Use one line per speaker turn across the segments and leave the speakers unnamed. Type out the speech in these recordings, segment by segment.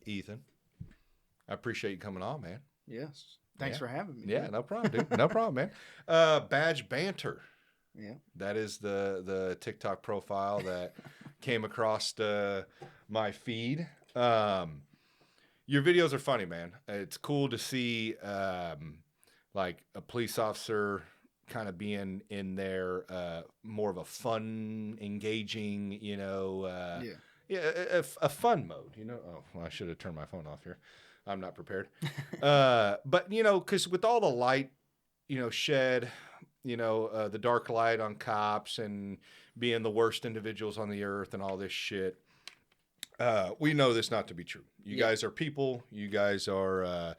Ethan. I appreciate you coming on, man.
Yes. Thanks for having me.
Yeah,
dude.
no problem, dude. No problem, man. Badge Banter.
Yeah.
That is the TikTok profile that came across my feed. Your videos are funny, man. It's cool to see like a police officer kind of being in there, more of a fun, engaging, yeah, a fun mode, Oh, well, I should have turned my phone off here. I'm not prepared. But, because with all the light, shed, the dark light on cops and being the worst individuals on the earth and all this shit, we know this not to be true. You guys are people. You guys are,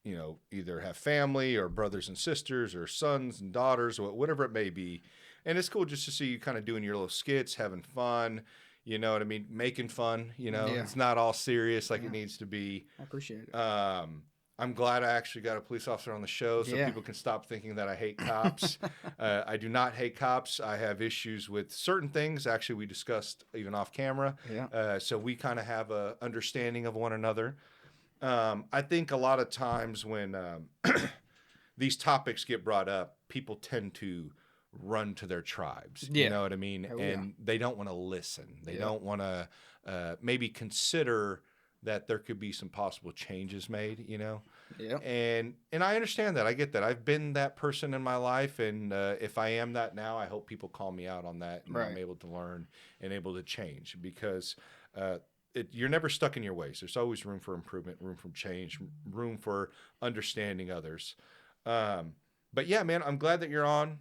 either have family or brothers and sisters or sons and daughters, or whatever it may be. And it's cool just to see you kind of doing your little skits, having fun. You know what I mean? Making fun. It's not all serious like it needs to be.
I appreciate it.
I'm glad I actually got a police officer on the show so people can stop thinking that I hate cops. I do not hate cops. I have issues with certain things. Actually, we discussed even off camera.
Yeah.
So we kind of have a understanding of one another. I think a lot of times when these topics get brought up, people tend to run to their tribes.
Yeah.
You know what I mean? And they don't want to listen. They don't want to maybe consider that there could be some possible changes made,
Yeah.
And I understand that. I get that. I've been that person in my life, and if I am that now, I hope people call me out on that, and I'm able to learn and able to change, because you're never stuck in your ways. There's always room for improvement, room for change, room for understanding others. But yeah, man, I'm glad that you're on.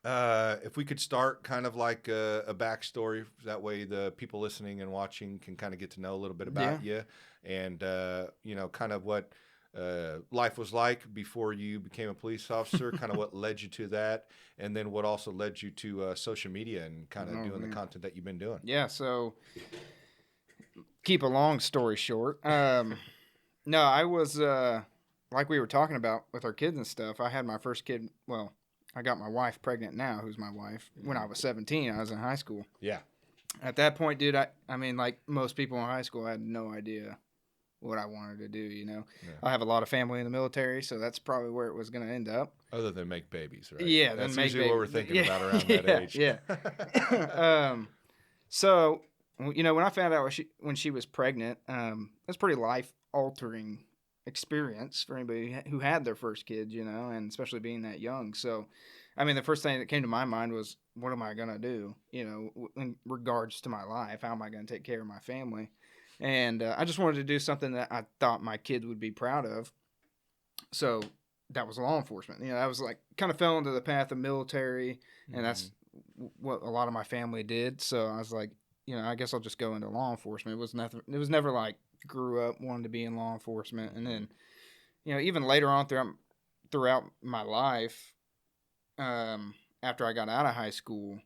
If we could start kind of like a backstory, that way the people listening and watching can kind of get to know a little bit about you, and kind of what life was like before you became a police officer, kind of what led you to that, and then what also led you to social media and kind of doing the content that you've been doing.
Yeah. So, keep a long story short. No, I was like we were talking about with our kids and stuff. I had my first kid. Well, I got my wife pregnant now, who's my wife. When I was 17, I was in high school.
Yeah.
At that point, dude, I mean, like most people in high school, I had no idea what I wanted to do, Yeah. I have a lot of family in the military, so that's probably where it was going to end up.
Other than make babies, right?
Yeah.
That's usually what we're thinking about around that age.
Yeah. So, when I found out when she was pregnant, that's pretty life-altering experience for anybody who had their first kid, and especially being that young. So, I mean, the first thing that came to my mind was, what am I going to do, in regards to my life? How am I going to take care of my family? And I just wanted to do something that I thought my kid would be proud of. So that was law enforcement. I was like, kind of fell into the path of military, and that's what a lot of my family did. So I was like, I guess I'll just go into law enforcement. It was never like grew up wanting to be in law enforcement. And then, even later on throughout my life, after I got out of high school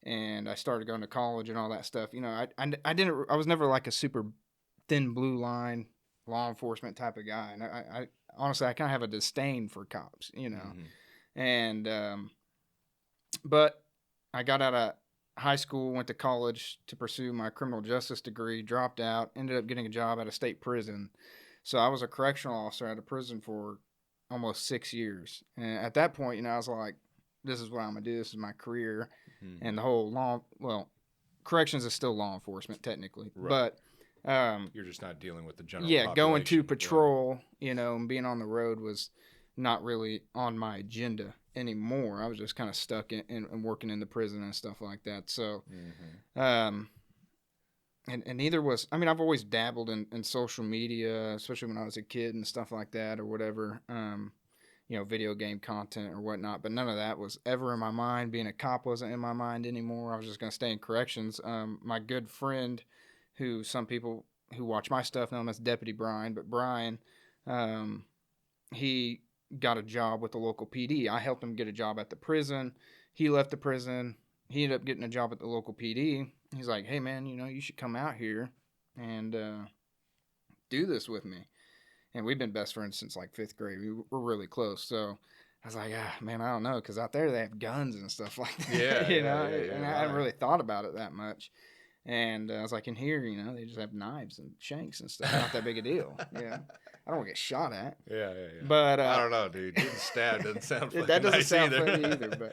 and I started going to college and all that stuff, I was never like a super thin blue line law enforcement type of guy. And I honestly, I kind of have a disdain for cops, and, but I got out of high school, went to college to pursue my criminal justice degree, dropped out, ended up getting a job at a state prison. So I was a correctional officer at a prison for almost 6 years. And at that point, I was like, this is what I'm going to do. This is my career. And the whole corrections is still law enforcement technically.
Right.
But
you're just not dealing with the general population.
Going to patrol, and being on the road was not really on my agenda anymore. I was just kind of stuck in working in the prison and stuff like that. So, and neither was, I mean, I've always dabbled in social media, especially when I was a kid and stuff like that or whatever, video game content or whatnot, but none of that was ever in my mind. Being a cop wasn't in my mind anymore. I was just going to stay in corrections. My good friend, who some people who watch my stuff know him as Deputy Brian, but Brian, he got a job with the local PD. I helped him get a job at the prison. He left the prison. He ended up getting a job at the local PD. He's like, hey, man, you should come out here and do this with me. And we've been best friends since like 5th grade. We're really close. So I was like, man, I don't know. Because out there they have guns and stuff like that.
Yeah.
And I hadn't really thought about it that much. And I was like, in here, they just have knives and shanks and stuff. Not that big a deal. Yeah. I don't want to get shot at.
Yeah.
But
I don't know, dude. Getting stabbed doesn't sound fucking
that doesn't
nice
sound
either.
funny either. But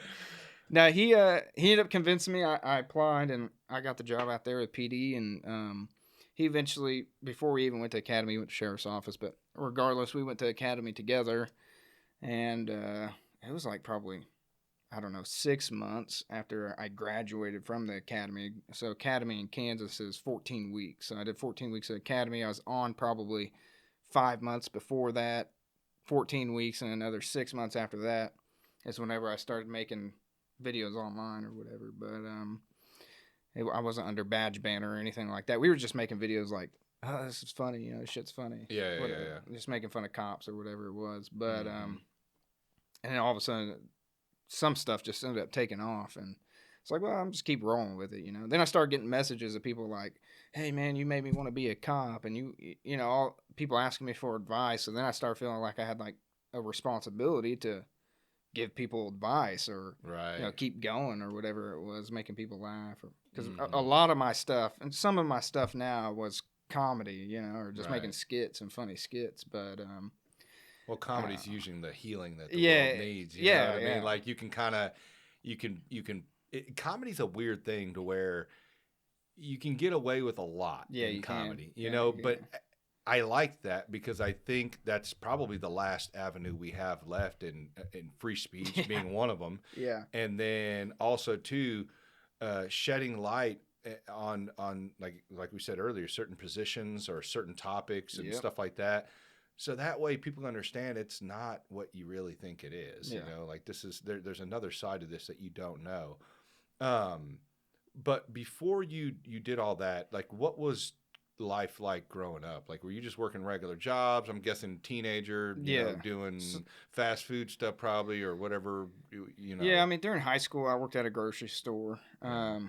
no, he ended up convincing me. I applied and I got the job out there with PD. And he eventually, before we even went to academy, we went to sheriff's office. But regardless, we went to academy together. And it was like probably, I don't know, 6 months after I graduated from the academy. So academy in Kansas is 14 weeks. So I did 14 weeks of academy. I was on probably 5 months before that, 14 weeks, and another 6 months after that is whenever I started making videos online or whatever. But I wasn't under Badge Banter or anything like that. We were just making videos like, oh, this is funny, this shit's funny.
Yeah.
Just making fun of cops or whatever it was. But and then all of a sudden, some stuff just ended up taking off, and it's like, well, I'm just keep rolling with it, Then I started getting messages of people like, hey man, you made me want to be a cop, and all people asking me for advice. So then I started feeling like I had like a responsibility to give people advice or keep going or whatever it was, making people laugh, because a lot of my stuff and some of my stuff now was comedy, or just making skits and funny skits, but
well, comedy's usually the healing that the world needs. You know what I mean? Like you can. Comedy's a weird thing to where you can get away with a lot in comedy. But I like that because I think that's probably the last avenue we have left in free speech being one of them.
Yeah,
and then also too, shedding light on like we said earlier, certain positions or certain topics and stuff like that. So that way people understand it's not what you really think it is. Like this is there's another side of this that you don't know. But before you did all that, like what was life like growing up? Like were you just working regular jobs? I'm guessing teenager, you know, doing fast food stuff probably or whatever,
Yeah, I mean during high school I worked at a grocery store. I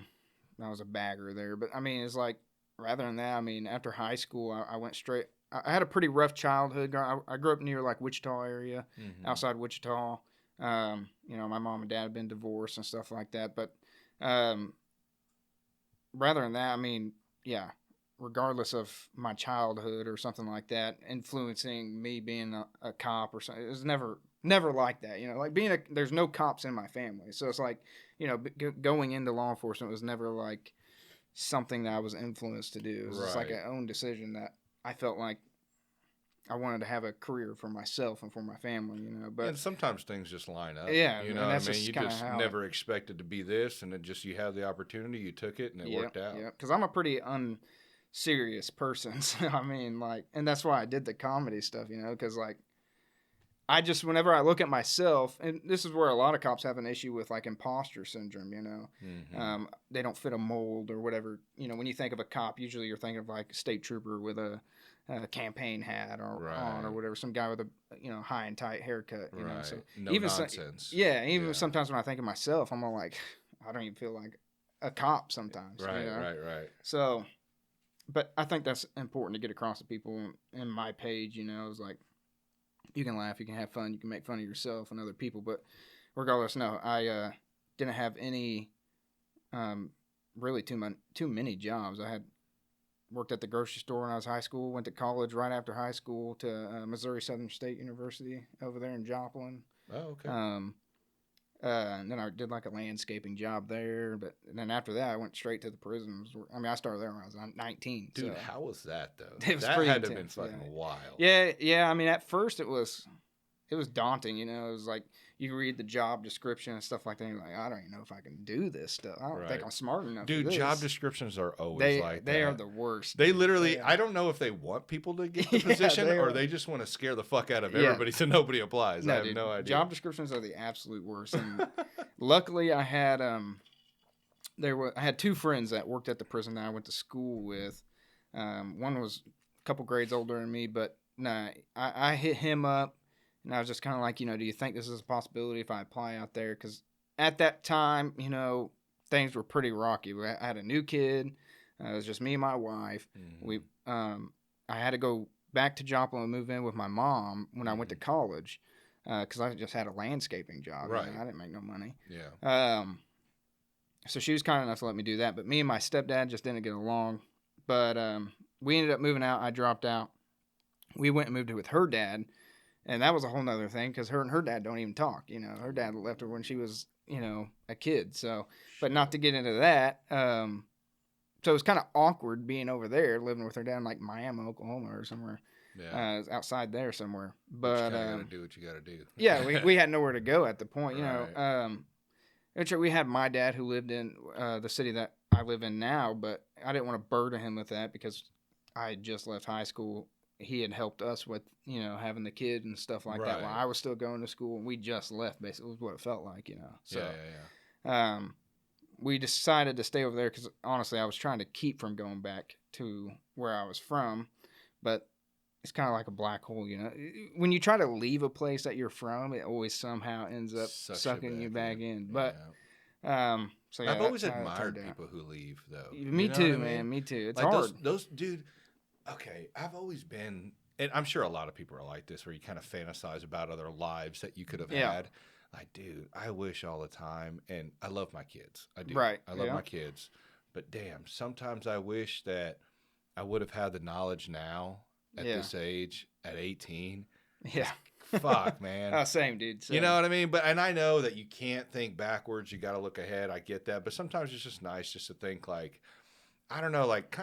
was a bagger there, but I mean it's like rather than that, I mean after high school I went straight. I had a pretty rough childhood. I grew up near like Wichita area, outside Wichita. My mom and dad had been divorced and stuff like that. But rather than that, I mean, yeah, regardless of my childhood or something like that, influencing me being a cop or something, it was never like that. Like there's no cops in my family. So it's like, going into law enforcement was never like something that I was influenced to do. It was just like an own decision that I felt like I wanted to have a career for myself and for my family, But
and sometimes things just line up.
Yeah,
you know what I mean. You just never expected to be this, and you had the opportunity, you took it, and it worked out.
Yeah, because I'm a pretty unserious person. So I mean, like, and that's why I did the comedy stuff, because like I just whenever I look at myself, and this is where a lot of cops have an issue with like imposter syndrome, they don't fit a mold or whatever. When you think of a cop, usually you're thinking of like a state trooper with a campaign hat on or whatever, some guy with a high and tight haircut. So
no
even
nonsense.
Sometimes when I think of myself, I'm all like, I don't even feel like a cop sometimes.
Right.
So, but I think that's important to get across to people in my page. It's like you can laugh, you can have fun, you can make fun of yourself and other people, but regardless, no, I didn't have any really too many jobs. I had worked at the grocery store when I was high school, went to college right after high school to Missouri Southern State University over there in Joplin.
Oh, okay.
And then I did like a landscaping job there, but then after that I went straight to the prisons. I mean, I started there when I was 19.
Dude,
so.
How was that though?
It was
that
pretty
had to
intense,
have been fucking wild.
Yeah. I mean, at first it was daunting. It was like you read the job description and stuff like that. And you're like, I don't even know if I can do this stuff. I don't think I'm smart enough.
Dude,
for this.
Job descriptions are always like that.
They are the worst.
They literally, I don't know if they want people to get the position or they just want to scare the fuck out of everybody so nobody applies. I have no idea.
Job descriptions are the absolute worst. And luckily, I had I had two friends that worked at the prison that I went to school with. One was a couple grades older than me, but I hit him up. And I was just kind of like, do you think this is a possibility if I apply out there? Because at that time, things were pretty rocky. I had a new kid. It was just me and my wife. Mm-hmm. I had to go back to Joplin and move in with my mom when I went to college because I just had a landscaping job.
Right.
I didn't make no money.
Yeah.
so she was kind enough to let me do that. But me and my stepdad just didn't get along. But we ended up moving out. I dropped out. We went and moved with her dad. And that was a whole nother thing because her and her dad don't even talk. You know, her dad left her when she was, you know, a kid. So, but not to get into that. So it was kind of awkward being over there, living with her dad in like Miami, Oklahoma or somewhere. Yeah. Outside there somewhere. But
you gotta do what you gotta do.
Yeah, we had nowhere to go at the point, you know. We had my dad who lived in the city that I live in now, but I didn't want to burden him with that because I had just left high school. He had helped us with, you know, having the kid and stuff like that while I was still going to school, and we just left, basically, was what it felt like, you know. So, we decided to stay over there because, honestly, I was trying to keep from going back to where I was from, but it's kind of like a black hole, you know. When you try to leave a place that you're from, it always somehow ends up sucking you back in. But, so yeah,
I've always admired people who leave, though.
Me too, man. Me too. It's
like
hard.
Those, dude. Okay, I've always been, and I'm sure a lot of people are like this, where you kind of fantasize about other lives that you could have had. Like, dude, I wish all the time, and I love my kids. I do.
Right.
I love my kids. But damn, sometimes I wish that I would have had the knowledge now at this age, at 18.
Yeah.
Fuck, man.
Same, dude. Same.
You know what I mean? And I know that you can't think backwards. You got to look ahead. I get that. But sometimes it's just nice just to think, like, I don't know, like,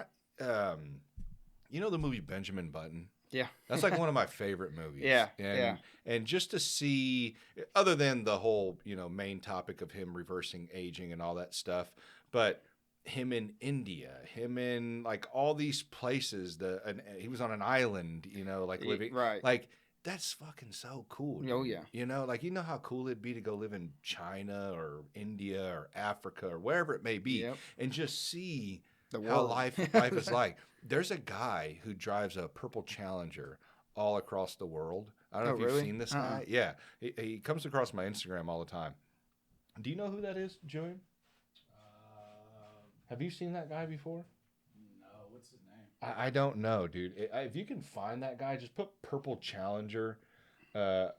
you know the movie Benjamin Button?
Yeah.
That's like one of my favorite movies.
Yeah.
And just to see, other than the whole, you know, main topic of him reversing aging and all that stuff, but him in India, him in like all these places, he was on an island, you know, like living, like that's fucking so cool. Dude.
Oh yeah.
You know, like, you know how cool it'd be to go live in China or India or Africa or wherever it may be and just see how life is like. There's a guy who drives a purple Challenger all across the world. I don't know if you've seen this guy. Yeah. He comes across my Instagram all the time. Do you know who that is, Julian? Have you seen that guy before?
No. What's his name?
I don't know, dude. If you can find that guy, just put purple Challenger. Guy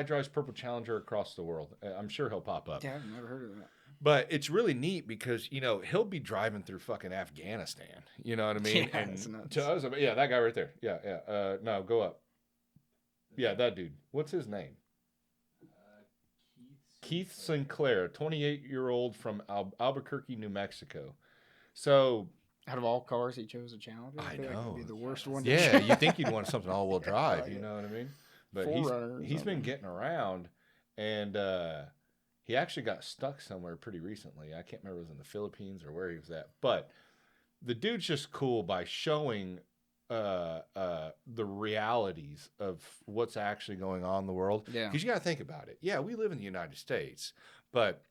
drives purple Challenger across the world. I'm sure he'll pop up.
Yeah, I've never heard of that.
But it's really neat because, you know, he'll be driving through fucking Afghanistan. You know what I mean?
Yeah,
and to us, yeah, that guy right there. Yeah. No, go up. Yeah, that dude. What's his name? Keith Sinclair, 28-year-old from Albuquerque, New Mexico. So,
out of all cars, he chose a Challenger.
I
know. Like it'd be the worst one.
Yeah, you think you'd want something all-wheel drive. You know what I mean? But he's been
something.
getting around, and he actually got stuck somewhere pretty recently. I can't remember if it was in the Philippines or where he was at. But the dude's just cool by showing the realities of what's actually going on in the world.
Yeah.
Because you got to think about it. Yeah, we live in the United States. But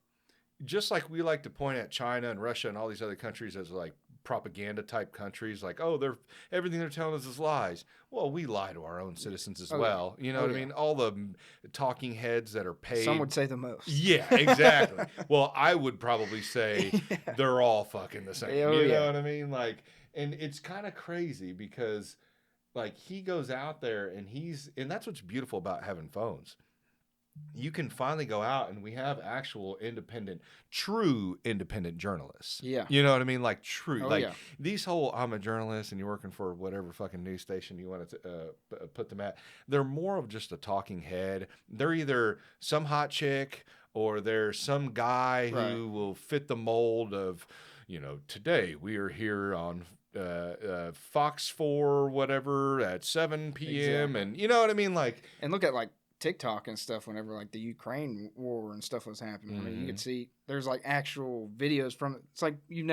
just like we like to point at China and Russia and all these other countries as like propaganda type countries, like, oh, everything they're telling us is lies. Well, we lie to our own citizens as well. You know what I mean? All the talking heads that are paid.
Some would say the most.
Yeah, exactly. Well, I would probably say they're all fucking the same. You know what I mean? Like, and it's kind of crazy because like he goes out there and that's what's beautiful about having phones. You can finally go out and we have actual true independent journalists.
Yeah.
You know what I mean? Like true. These whole, I'm a journalist and you're working for whatever fucking news station you want to put them at. They're more of just a talking head. They're either some hot chick or they're some guy who will fit the mold of, you know, today we are here on Fox 4 whatever at 7 p.m.
Exactly.
And you know what I mean? Like,
and look at like TikTok and stuff whenever like the Ukraine war and stuff was happening. I mean, you could see there's like actual videos from it. It's like we've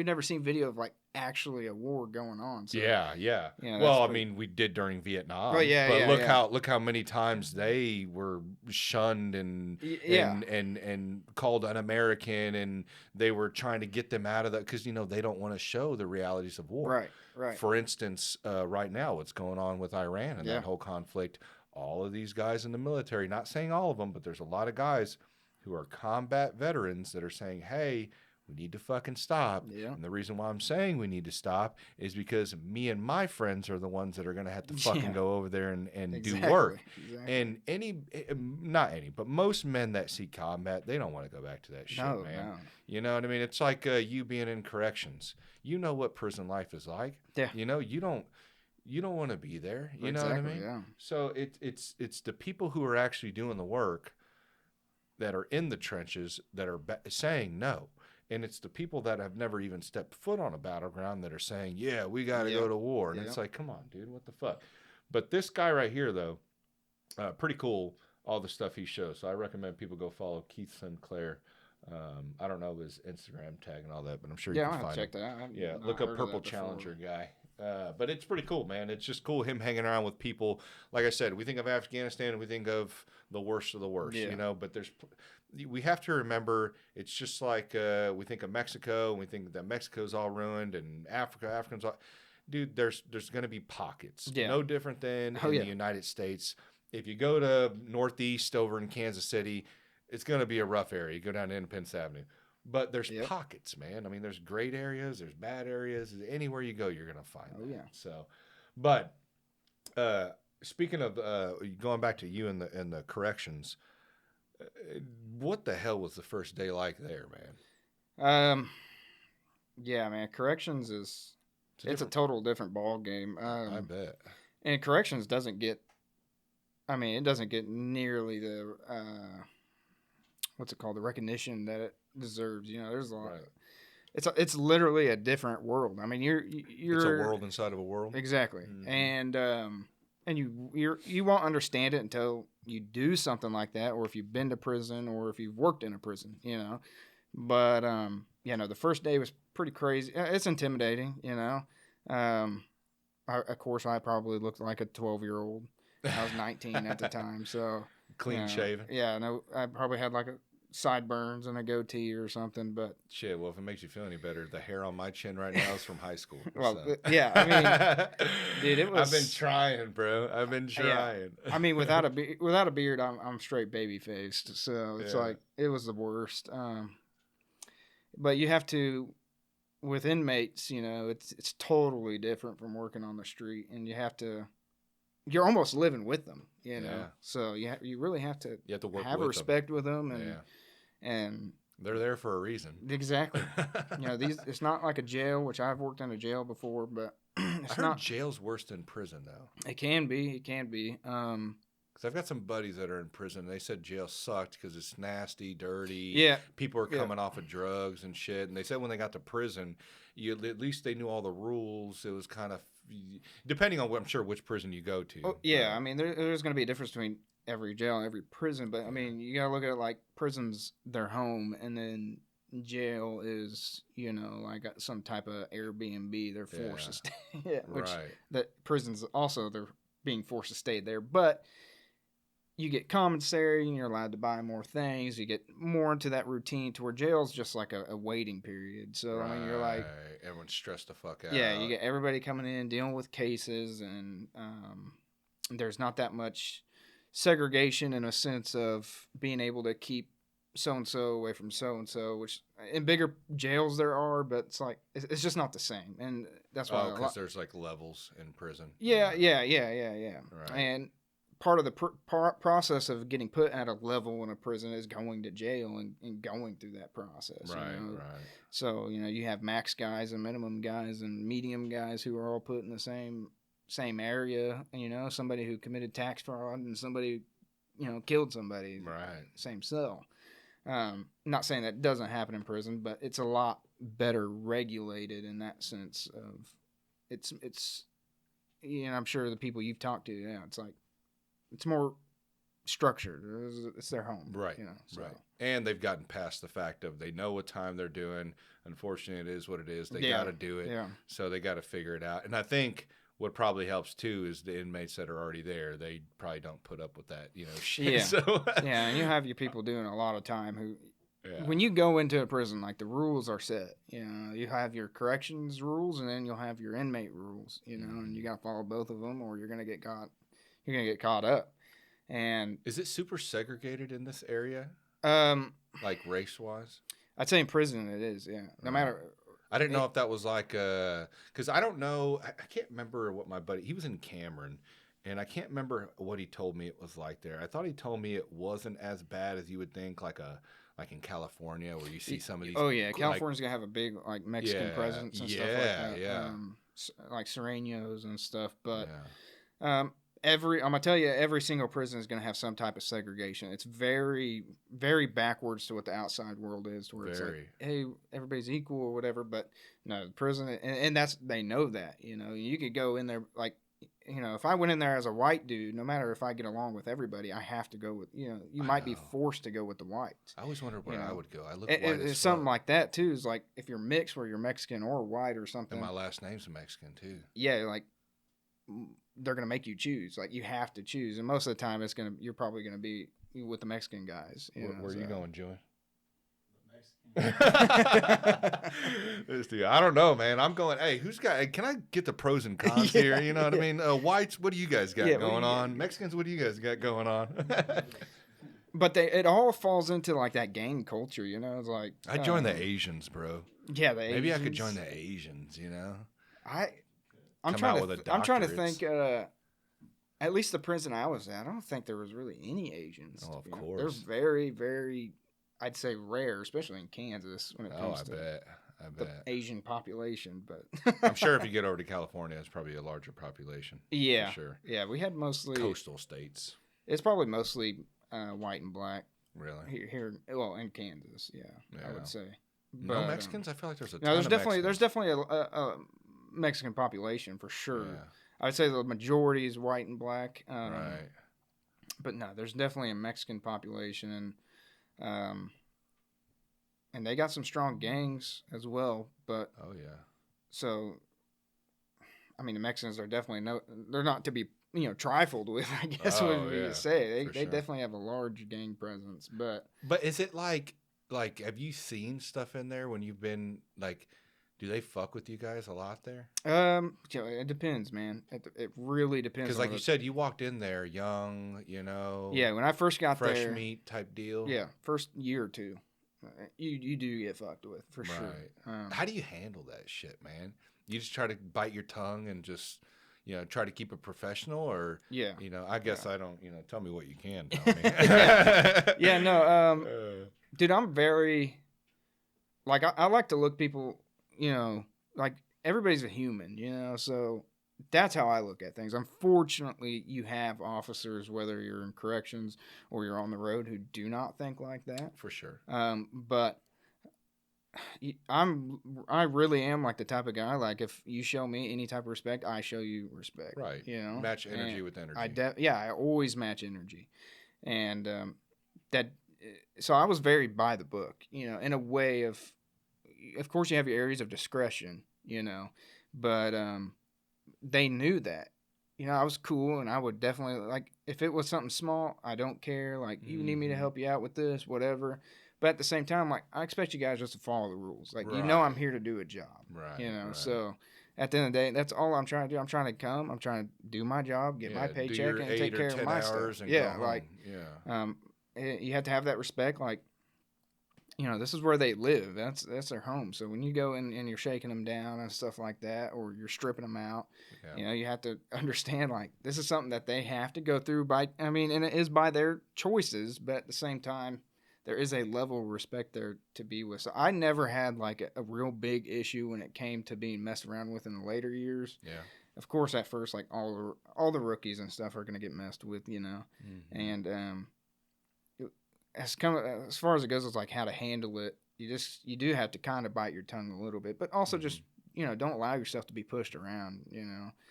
never seen video of like actually a war going on. So,
yeah. Well, I mean, we did during Vietnam.
But
look how many times they were shunned and called un-American, and they were trying to get them out of that because, you know, they don't want to show the realities of war.
Right.
For instance, right now, what's going on with Iran and that whole conflict. All of these guys in the military, not saying all of them, but there's a lot of guys who are combat veterans that are saying, hey, we need to fucking stop.
Yeah.
And the reason why I'm saying we need to stop is because me and my friends are the ones that are going to have to fucking go over there and do work.
Exactly.
And not any, but most men that see combat, they don't want to go back to that shit, man.
No.
You know what I mean? It's like you being in corrections. You know what prison life is like.
Yeah.
You know, you don't want to be there. You know what I mean?
Yeah.
So it's the people who are actually doing the work that are in the trenches that are saying no. And it's the people that have never even stepped foot on a battleground that are saying, yeah, we got to go to war. And it's like, come on, dude, what the fuck? But this guy right here, though, pretty cool, all the stuff he shows. So I recommend people go follow Keith Sinclair. I don't know his Instagram tag and all that, but I'm sure you can find
check
it.
that out.
Yeah, look up Purple Challenger guy. But it's pretty cool, man. It's just cool him hanging around with people. Like I said, we think of Afghanistan and we think of the worst of the worst, you know, but we have to remember it's just like we think of Mexico and we think that Mexico's all ruined and Africa's all... Dude, there's going to be pockets.
Yeah.
No different than in the United States. If you go to Northeast over in Kansas City, it's going to be a rough area. You go down to Independence Avenue. But there's pockets, man. I mean, there's great areas, there's bad areas. Anywhere you go, you're going to find that.
Yeah.
So, but speaking of going back to you and the corrections, what the hell was the first day like there, man?
Yeah, man. Corrections it's a total different ball game.
I bet.
And corrections doesn't get nearly the what's it called, the recognition that it deserves. You know, there's a lot. Right. It's literally a different world. I mean, you're
it's a world inside of a world.
Exactly. Mm-hmm. And you won't understand it until you do something like that, or if you've been to prison, or if you've worked in a prison. You know, but the first day was pretty crazy. It's intimidating. You know, of course I probably looked like a 12-year-old. I was 19 at the time, so
clean shaven.
Yeah, no, I probably had like a sideburns and a goatee or something, but
shit. Well, if it makes you feel any better, the hair on my chin right now is from high school.
Well, yeah, I mean, dude, it was.
I've been trying, bro. I've been trying.
Yeah. I mean, without a beard, I'm straight baby faced, so it's like it was the worst. But you have to, with inmates, you know, it's totally different from working on the street, and you have to. You're almost living with them, you know. Yeah. So you really have to have respect with them, and
they're there for a reason.
Exactly. You know, it's not like a jail, which I've worked in a jail before, but
I heard jail's worse than prison though.
It can be.
Because I've got some buddies that are in prison. And they said jail sucked because it's nasty, dirty.
Yeah.
People are coming off of drugs and shit. And they said when they got to prison, at least they knew all the rules. It was kind of depending on I'm sure which prison you go to.
Oh, yeah, I mean there's going to be a difference between every jail and every prison, but I mean you got to look at it like prison's their home, and then jail is, you know, like some type of Airbnb they're forced to stay. Which that prisons also they're being forced to stay there, but you get commissary and you're allowed to buy more things. You get more into that routine to where jail's just like a waiting period. So, I mean, you're like...
Everyone's stressed the fuck out.
Yeah, you get everybody coming in, dealing with cases, and there's not that much segregation in a sense of being able to keep so-and-so away from so-and-so, which in bigger jails there are, but it's like, it's just not the same. And that's why...
because there's like levels in prison.
Yeah.
Right.
And part of the process of getting put at a level in a prison is going to jail and going through that process.
Right,
you know?
right.
So, you know, you have max guys and minimum guys and medium guys who are all put in the same area. You know, somebody who committed tax fraud and somebody, you know, killed somebody.
Right.
Same cell. Not saying that doesn't happen in prison, but it's a lot better regulated in that sense of it's you know, I'm sure the people you've talked to, yeah, it's like, it's more structured. It's their home.
Right.
You know, so.
Right. And they've gotten past the fact of they know what time they're doing. Unfortunately, it is what it is. They got to do it.
Yeah.
So they got to figure it out. And I think what probably helps too is the inmates that are already there. They probably don't put up with that, you know, shit.
Yeah.
So
yeah. And you have your people doing a lot of time who, when you go into a prison, like the rules are set. You know, you have your corrections rules and then you'll have your inmate rules, you know, and you got to follow both of them or you're going to get caught. You're going to get caught up. And
is it super segregated in this area? Like race wise?
I'd say in prison it is. Yeah, no matter.
I didn't know if that was like because I don't know. I can't remember what my buddy. He was in Cameron, and I can't remember what he told me it was like there. I thought he told me it wasn't as bad as you would think, like in California where you see some of these.
Oh yeah, California's gonna have a big like Mexican presence and stuff like that.
Yeah,
like Serranos and stuff. But
yeah.
I'm gonna tell you, every single prison is gonna have some type of segregation. It's very, very backwards to what the outside world is, where it's like, hey, everybody's equal or whatever. But no, the prison, and they know that. You know, you could go in there like, you know, if I went in there as a white dude, no matter if I get along with everybody, I have to go with, you know, you might be forced to go with the whites.
I always wondered where I would go. I look
white as something like that too. Is like if you're mixed, where you're Mexican or white or something.
And my last name's Mexican too.
Yeah, like they're gonna make you choose. Like you have to choose, and most of the time you're probably gonna be with the Mexican guys.
Where are you going, Joey?
The
Mexican. I don't know, man. I'm going. Hey, can I get the pros and cons here? You know what I mean? Whites, what do you guys got going on? Mexicans, what do you guys got going on?
But it all falls into like that gang culture, you know. It's like
I joined the Asians, bro.
Yeah, the
maybe
Asians.
I could join the Asians. You know.
I'm trying to think. At least the prison I was at, I don't think there was really any Asians.
Oh, of course.
They're very, very, I'd say rare, especially in Kansas when it comes to the Asian population. But
I'm sure if you get over to California, it's probably a larger population.
Yeah,
for sure.
Yeah, we had mostly
coastal states.
It's probably mostly white and black.
Really?
Here, well, in Kansas, yeah. I would say.
No Mexicans. I feel like there's a ton
there's
of
definitely
Mexicans.
There's definitely a Mexican population for sure.
Yeah.
I would say the majority is white and black.
Right.
But no, there's definitely a Mexican population, and they got some strong gangs as well. But
oh yeah.
So, I mean, the Mexicans are definitely they're not to be trifled with. I guess would be to say they definitely have a large gang presence. But
is it like have you seen stuff in there when you've been like? Do they fuck with you guys a lot there?
It depends, man. It really depends.
Because, like you said, you walked in there young, you know.
Yeah, when I first got
fresh
there,
meat type deal.
Yeah, first year or two, you do get fucked with for sure.
How do you handle that shit, man? You just try to bite your tongue and just try to keep it professional, or I guess I don't. Tell me what you can tell me.
Yeah, no, dude, I'm very like I like to look people. Like everybody's a human, so that's how I look at things. Unfortunately, you have officers, whether you're in corrections or you're on the road, who do not think like that.
For sure.
But I really am like the type of guy, like if you show me any type of respect, I show you respect.
Right. Match energy with energy.
I always match energy. And so I was very by the book, in a way of course you have your areas of discretion, but they knew that, I was cool, and I would definitely, like, if it was something small, I don't care, like, you need me to help you out with this, whatever, but at the same time, like, I expect you guys just to follow the rules, like, I'm here to do a job, so at the end of the day, that's all I'm trying to do. I'm trying to do my job, get my paycheck, and take care of my stuff. You have to have that respect, like, this is where they live. That's their home. So when you go in and you're shaking them down and stuff like that, or you're stripping them out, you have to understand, like, this is something that they have to go through and it is by their choices, but at the same time, there is a level of respect there to be with. So I never had like a real big issue when it came to being messed around with in the later years.
Yeah.
Of course, at first, like all the rookies and stuff are going to get messed with, and as far as it goes, it's like how to handle it. You do have to kind of bite your tongue a little bit, but also just don't allow yourself to be pushed around.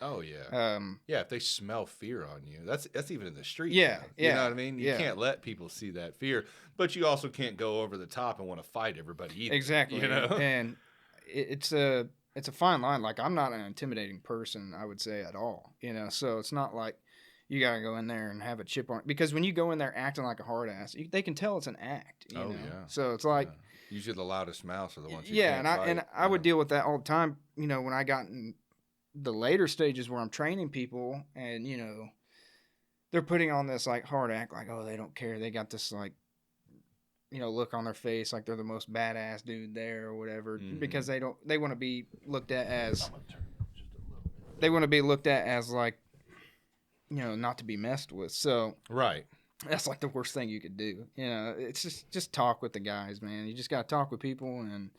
Oh yeah. If they smell fear on you, that's even in the street.
Yeah,
you know what I mean. You can't let people see that fear, but you also can't go over the top and want to fight everybody either.
Exactly. And it's a fine line. Like, I'm not an intimidating person, I would say, at all. So it's not like you got to go in there and have a chip on it. Because when you go in there acting like a hard ass, they can tell it's an act. You know?
Yeah.
So it's like...
Usually the loudest mouths are the ones who can't
fight. I would deal with that all the time, when I got in the later stages where I'm training people and, they're putting on this, like, hard act, like, oh, they don't care. They got this, like, look on their face like they're the most badass dude there or whatever,
Mhm.
because they want to be looked at as they want to be looked at as like, not to be messed with. So
Right.
that's like the worst thing you could do. It's just talk with the guys, man. You just got to talk with people and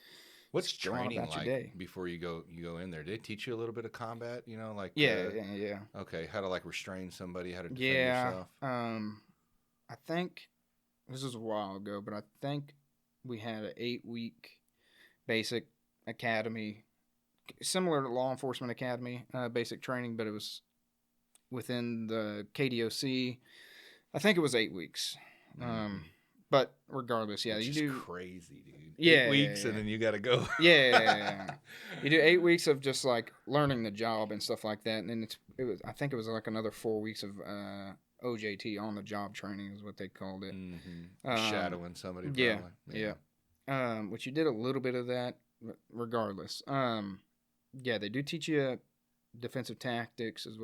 What's
just go on
training
about your
like
day.
before you go in there? Did they teach you a little bit of combat? Like
Yeah.
okay, how to like restrain somebody, how to defend
Yeah.
yourself.
I think this was a while ago, but I think we had an 8-week basic academy, similar to law enforcement academy, basic training, but it was within the KDOC. I think it was 8 weeks. But regardless, yeah,
Which
you
is
do
crazy, dude.
Yeah,
8 weeks
yeah.
and then you got to go.
Yeah. You do 8 weeks of just like learning the job and stuff like that, and then I think it was like another 4 weeks of OJT, on the job training is what they called it.
Shadowing somebody.
Yeah,
Probably.
yeah. Which you did a little bit of that, regardless. Yeah, they do teach you defensive tactics, is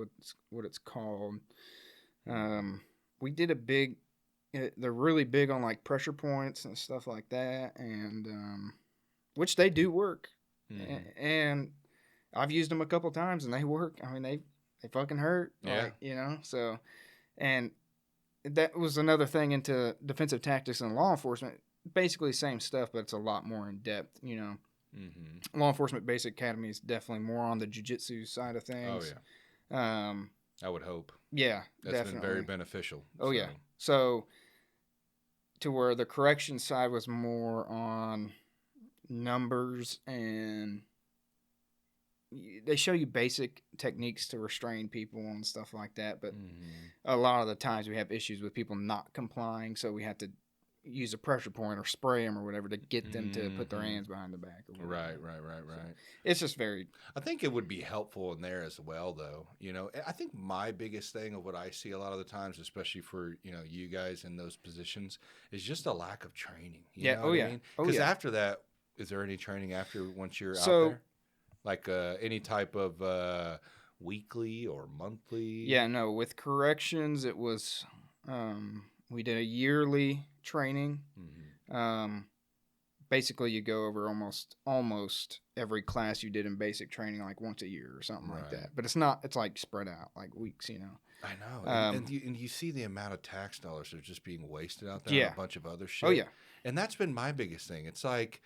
what it's called. We did a big. They're really big on like pressure points and stuff like that, and which they do work. And I've used them a couple times, and they work. I mean, they fucking hurt.
Yeah.
Like, so, and that was another thing into defensive tactics and law enforcement. Basically, same stuff, but it's a lot more in depth. Law enforcement basic academy is definitely more on the jiu-jitsu side of things.
Oh yeah. I would hope.
Yeah,
That's
definitely
been very beneficial.
Oh yeah. So, to where the correction side was more on numbers, and they show you basic techniques to restrain people and stuff like that, but a lot of the times we have issues with people not complying, so we have to use a pressure point or spray them or whatever to get them to put their hands behind the back or whatever.
Right.
So it's just very...
I think it would be helpful in there as well, though. I think my biggest thing of what I see a lot of the times, especially for, you guys in those positions, is just a lack of training. You know what I mean? Because after that, is there any training after once you're out there? Like any type of weekly or monthly?
Yeah, no. With corrections, it was... we did a yearly training. Basically, you go over almost every class you did in basic training like once a year or something like that. But it's not. It's like spread out like weeks.
I know. And you see the amount of tax dollars that are just being wasted out there on a bunch of other shit.
Oh yeah.
And that's been my biggest thing. It's like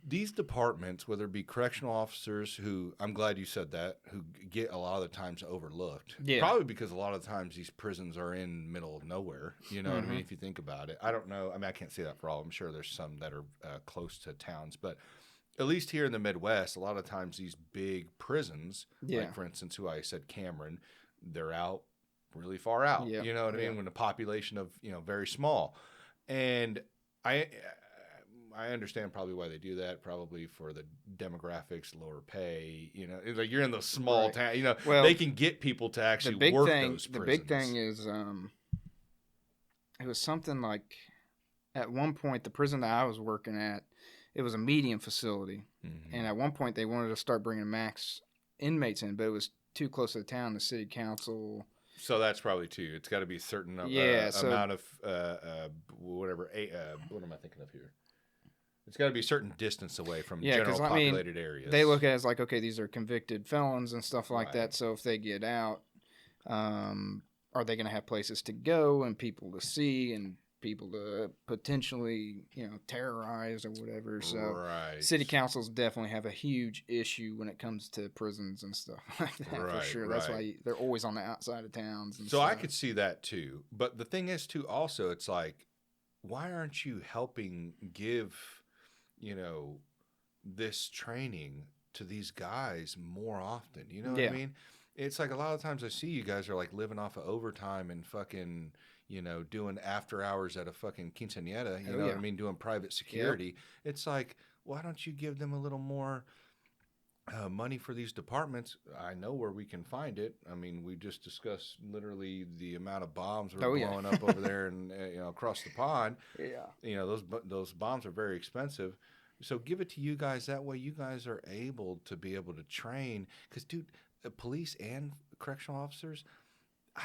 these departments, whether it be correctional officers, who I'm glad you said that, who get a lot of the times overlooked, probably because a lot of the times these prisons are in middle of nowhere. You know what I mean? If you think about it, I don't know. I mean, I can't say that for all. I'm sure there's some that are close to towns, but at least here in the Midwest, a lot of times these big prisons, like for instance, who I said Cameron, they're out really far out. You know what I mean? When the population of very small, and I understand probably why they do that, probably for the demographics, lower pay. Like you're in those small towns.
Well,
they can get people to actually work those prisons.
The big thing is, it was something like, at one point, the prison that I was working at, it was a medium facility, and at one point they wanted to start bringing max inmates in, but it was too close to the town. The city council.
So that's probably too. It's got to be a certain amount of whatever. What am I thinking of here? It's got to be a certain distance away from general populated areas.
They look at it as like, okay, these are convicted felons and stuff like that. So if they get out, are they going to have places to go and people to see and people to potentially, terrorize or whatever? So city councils definitely have a huge issue when it comes to prisons and stuff like that, for sure. That's why they're always on the outside of towns. And
so I could see that too. But the thing is too, also, it's like, why aren't you helping give this training to these guys more often? You know what I mean? It's like a lot of times I see you guys are like living off of overtime and fucking, doing after hours at a fucking quinceañera, you know what I mean? Doing private security. It's like, why don't you give them a little more money for these departments? I know where we can find it. I mean, we just discussed literally the amount of bombs we're blowing up over there and across the pond. Those bombs are very expensive. So give it to you guys. That way you guys are able to train. Because, dude, police and correctional officers,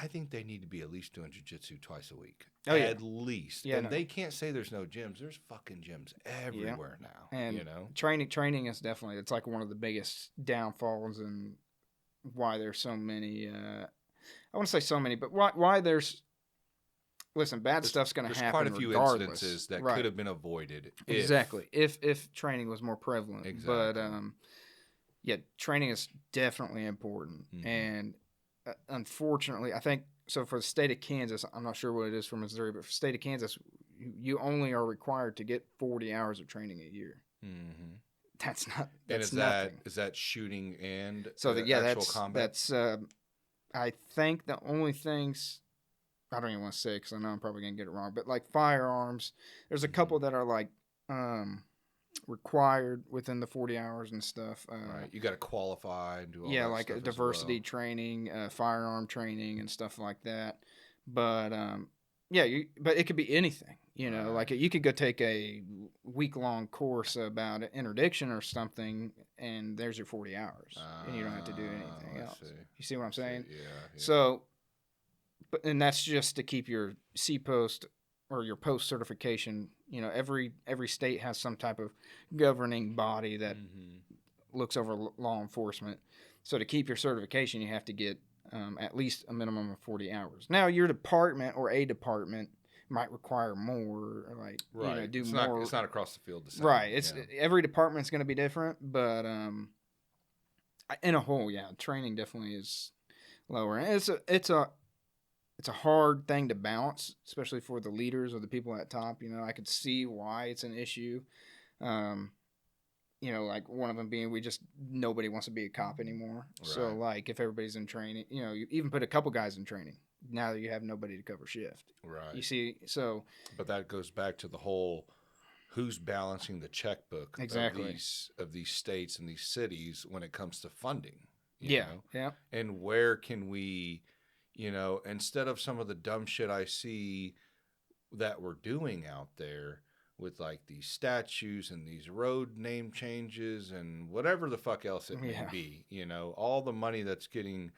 I think they need to be at least doing jiu-jitsu twice a week.
Oh, yeah.
At least.
Yeah,
and
no.
they can't say there's no gyms. There's fucking gyms everywhere now.
And
you know?
training is definitely, it's like one of the biggest downfalls and why there's so many, I want to say so many, but why there's, listen, bad stuff's going to happen
There's quite a few
regardless.
incidences that
Right.
could have been avoided.
Exactly. If training was more prevalent.
Exactly.
But, yeah, training is definitely important.
Mhm.
And unfortunately, I think, so for the state of Kansas, I'm not sure what it is for Missouri, but for the state of Kansas, you only are required to get 40 hours of training a year.
Mm-hmm.
That's not.
And
That's
is
nothing.
that shooting and
So
actual combat?
that's. I think the only things, I don't even want to say because I know I'm probably gonna get it wrong, but like firearms, there's a couple that are like required within the 40 hours and stuff.
Right. You got to qualify and do all
Yeah,
that
like
stuff
a
as
diversity
well.
training, firearm training, and stuff like that. But yeah, but it could be anything. You know,
Right.
like you could go take a week-long course about interdiction or something, and there's your 40 hours, and you don't have to do anything
I
else.
see.
You see what I'm saying?
Yeah.
So, and that's just to keep your C-post or your post certification. You know, every state has some type of governing body that looks over law enforcement. So to keep your certification, you have to get at least a minimum of 40 hours. Now, your department or a department might require more, like
Right.
you know, do
it's
more.
It's not across the field the same.
Right. It's
yeah.
every department's going to be different, but in a whole, yeah, training definitely is lower. And it's a hard thing to balance, especially for the leaders or the people at top. You know, I could see why it's an issue. You know, like one of them being nobody wants to be a cop anymore. Right. So like if everybody's in training, you know, you even put a couple guys in training. Now you have nobody to cover shift.
Right.
You see, so.
But that goes back to the whole who's balancing the checkbook
exactly.
of these states and these cities when it comes to funding.
You
know?
Yeah.
And where can we, you know, instead of some of the dumb shit I see that we're doing out there with like these statues and these road name changes and whatever the fuck else it may be, you know, all the money that's getting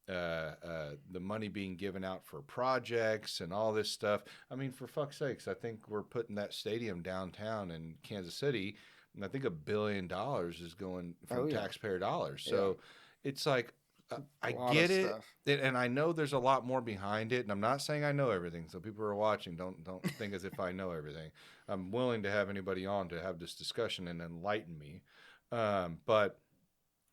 the money being given out for projects and all this stuff. I mean, for fuck's sakes, I think we're putting that stadium downtown in Kansas City, and I think $1 billion is going from taxpayer dollars. So it's like, I get it, and I know there's a lot more behind it, and I'm not saying I know everything. So people who are watching, don't think as if I know everything. I'm willing to have anybody on to have this discussion and enlighten me. But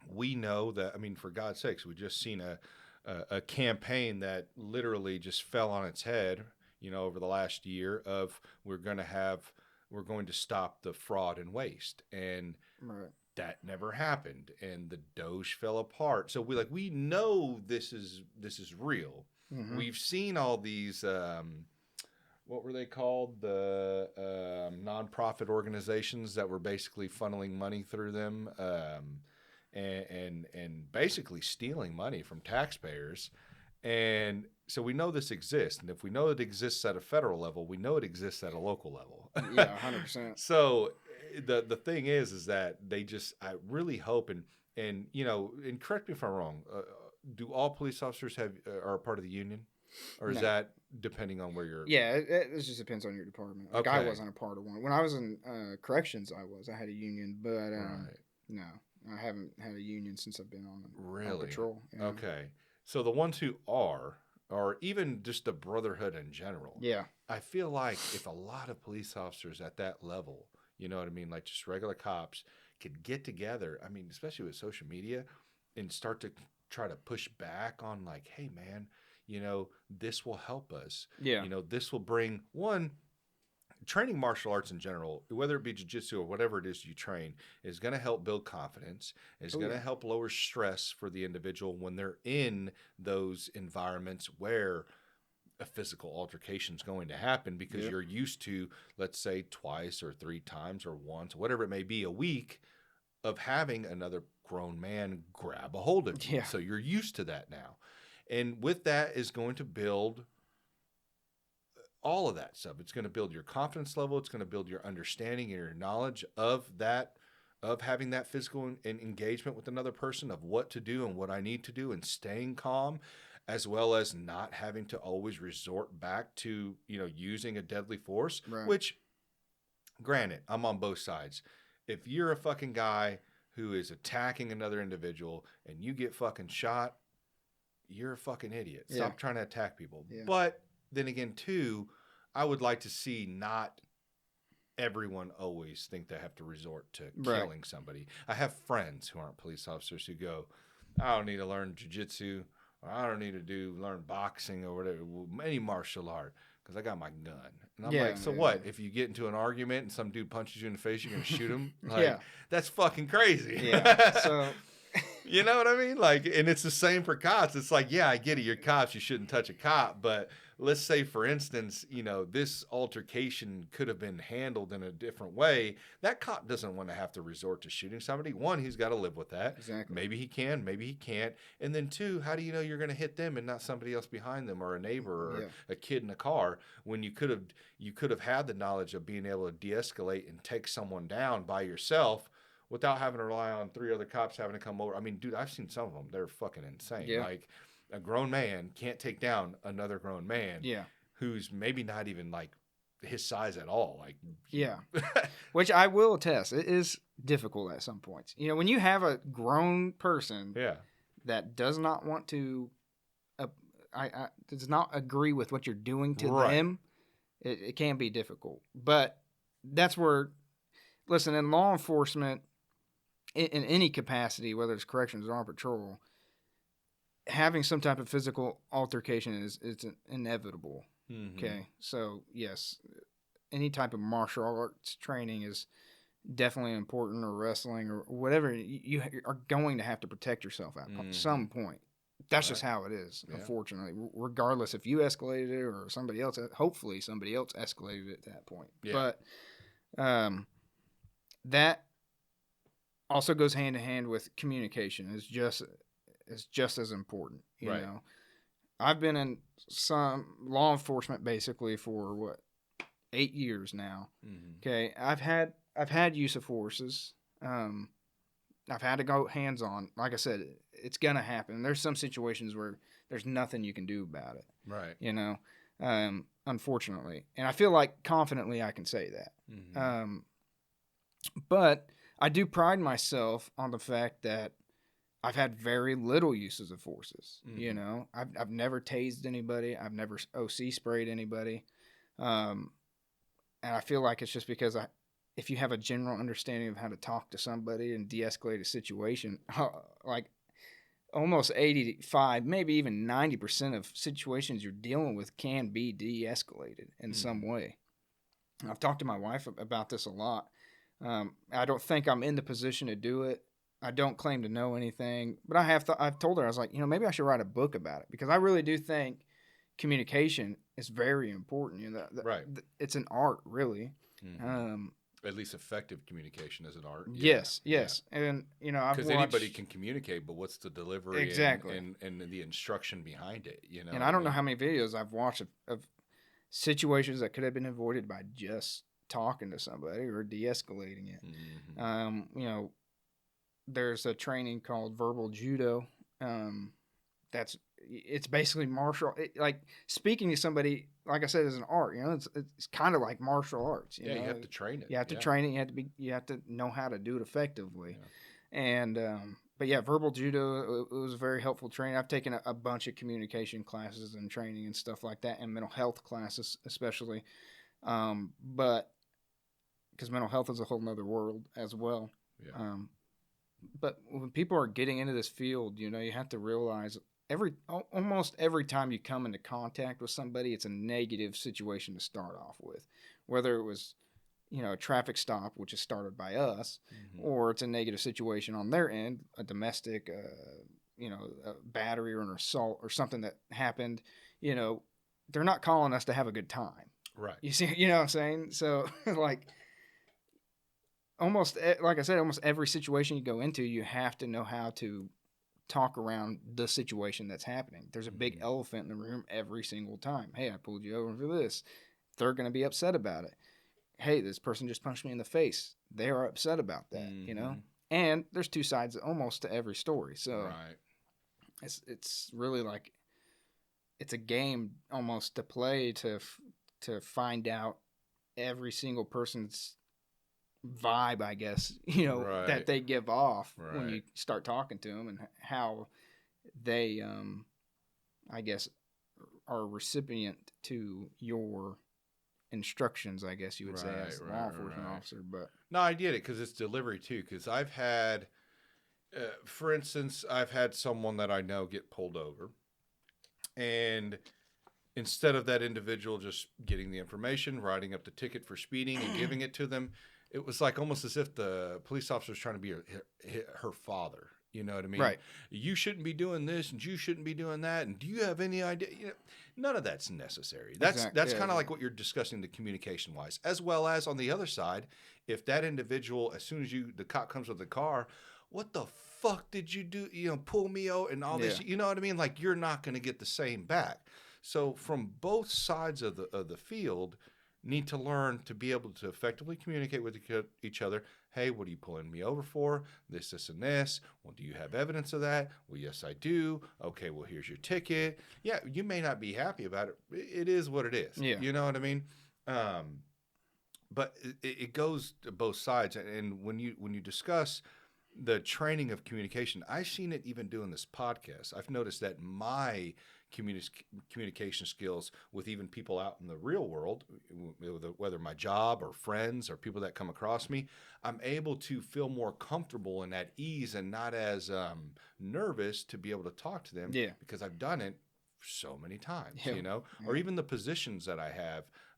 we know that, I mean, for God's sakes, we just seen a campaign that literally just fell on its head, you know, over the last year of we're going to stop the fraud and waste. And that never happened, and the Doge fell apart. So we know this is real. Mm-hmm. We've seen all these what were they called, the nonprofit organizations that were basically funneling money through them and basically stealing money from taxpayers. And so we know this exists, and if we know it exists at a federal level, we know it exists at a local level.
Yeah, 100%.
So the thing is that I really hope, and you know, and correct me if I'm wrong, do all police officers are a part of the union, or is that depending on where you're?
Yeah, it just depends on your department. Like I wasn't a part of one. When I was in corrections, I had a union, but no, I haven't had a union since I've been on patrol. You know? Okay,
so the ones who are, or even just the brotherhood in general.
Yeah,
I feel like if a lot of police officers at that level, you know what I mean, like just regular cops, could get together, I mean, especially with social media, and start to try to push back on like, hey, man, you know, this will help us.
Yeah.
You know, this will bring, training martial arts in general, whether it be jiu-jitsu or whatever it is you train, is going to help build confidence. It's going to help lower stress for the individual when they're in those environments where a physical altercation is going to happen, because you're used to, let's say, twice or 3 times or once, whatever it may be, a week of having another grown man grab a hold of you. So you're used to that now. And with that is going to build all of that stuff. It's going to build your confidence level. It's going to build your understanding and your knowledge of that, of having that physical engagement with another person, of what to do and what I need to do, and staying calm. as well as not having to always resort back to, using a deadly force,
Right.
which, granted, I'm on both sides. If you're a fucking guy who is attacking another individual and you get fucking shot, you're a fucking idiot. Stop trying to attack people.
Yeah.
But then again, too, I would like to see not everyone always think they have to resort to killing somebody. I have friends who aren't police officers who go, I don't need to learn jiu-jitsu, or I don't need to learn boxing or whatever, any martial art, because I got my gun. And I'm like, so what? If you get into an argument and some dude punches you in the face, you're going to shoot him? Like, that's fucking crazy.
Yeah. So...
You know what I mean? Like, and it's the same for cops. It's like, yeah, I get it. You're cops. You shouldn't touch a cop. But let's say, for instance, this altercation could have been handled in a different way. That cop doesn't want to have to resort to shooting somebody. One, he's got to live with that.
Exactly.
Maybe he can, maybe he can't. And then two, how do you know you're going to hit them and not somebody else behind them or a neighbor or a kid in a car when you could have had the knowledge of being able to de-escalate and take someone down by yourself without having to rely on 3 other cops having to come over. I mean, dude, I've seen some of them. They're fucking insane.
Yeah.
Like, a grown man can't take down another grown man who's maybe not even, like, his size at all. Like,
yeah. Which I will attest, it is difficult at some points. When you have a grown person that does not want to, does not agree with what you're doing to them, it can be difficult. But that's where, listen, in law enforcement, in any capacity, whether it's corrections or on patrol, having some type of physical altercation is inevitable. Mm-hmm. Okay, so yes, any type of martial arts training is definitely important, or wrestling, or whatever. You are going to have to protect yourself at some point. That's just how it is, unfortunately. Regardless if you escalated it or somebody else, hopefully somebody else escalated it at that point. Yeah. But that also goes hand in hand with communication. Is just as important. You know, I've been in some law enforcement basically for 8 years now. Mm-hmm. Okay, I've had use of forces. I've had to go hands on. Like I said, it's gonna happen. There's some situations where there's nothing you can do about it. Right. Unfortunately, and I feel like confidently I can say that. Mm-hmm. But I do pride myself on the fact that I've had very little uses of forces. Mm-hmm. I've never tased anybody. I've never OC sprayed anybody. And I feel like it's just because if you have a general understanding of how to talk to somebody and de-escalate a situation, like almost 85, maybe even 90% of situations you're dealing with can be de-escalated in some way. I've talked to my wife about this a lot. I don't think I'm in the position to do it. I don't claim to know anything, but I've told her, I was like, maybe I should write a book about it, because I really do think communication is very important. It's an art, really. Mm-hmm.
At least effective communication is an art.
Yes. And
because anybody can communicate, but what's the delivery
exactly
and the instruction behind it?
And I don't know how many videos I've watched of situations that could have been avoided by just talking to somebody or de-escalating it. Mm-hmm. There's a training called verbal judo. It's basically martial, like speaking to somebody, like I said, is an art. It's kind of like martial arts. You
have to train it.
You have to train it. You have to know how to do it effectively. Yeah. And but yeah, verbal judo, it was a very helpful training. I've taken a bunch of communication classes and training and stuff like that, and mental health classes especially. But because mental health is a whole nother world as well. Yeah. But when people are getting into this field, you have to realize almost every time you come into contact with somebody, it's a negative situation to start off with. Whether it was, a traffic stop, which is started by us, or it's a negative situation on their end, a domestic, a battery or an assault or something that happened, they're not calling us to have a good time.
Right.
You see, what I'm saying? So, like I said, almost every situation you go into, you have to know how to talk around the situation that's happening. There's a big elephant in the room every single time. Hey, I pulled you over for this. They're going to be upset about it. Hey, this person just punched me in the face. They are upset about that, And there's two sides almost to every story. So it's really like it's a game almost to play to find out every single person's vibe, I guess,
Right.
that they give off when
Right.
you start talking to them, and how they, I guess, are recipient to your instructions, I guess you would say, as a law enforcement officer. But
No, I get it, because it's delivery too. Because I've had, for instance, I've had someone that I know get pulled over, and instead of that individual just getting the information, writing up the ticket for speeding, and giving it to them, it was like almost as if the police officer was trying to be her father. You know what I mean?
Right.
You shouldn't be doing this, and you shouldn't be doing that. And do you have any idea? None of that's necessary. That's kind of like what you're discussing, the communication wise, as well as on the other side. If that individual, as soon as the cop comes with the car, what the fuck did you do? Pull me out and all this. You know what I mean? Like, you're not going to get the same back. So from both sides of the field, need to learn to be able to effectively communicate with each other. Hey, what are you pulling me over for? This, and this. Well, do you have evidence of that? Well, yes, I do. Okay, well, here's your ticket. Yeah, you may not be happy about it. It is what it is.
Yeah.
You know what I mean? But it goes to both sides. And when you discuss the training of communication, I've seen it even doing this podcast. I've noticed that my communication skills with even people out in the real world, whether my job or friends or people that come across me, I'm able to feel more comfortable and at ease and not as nervous to be able to talk to them, because I've done it so many times, or even the positions that I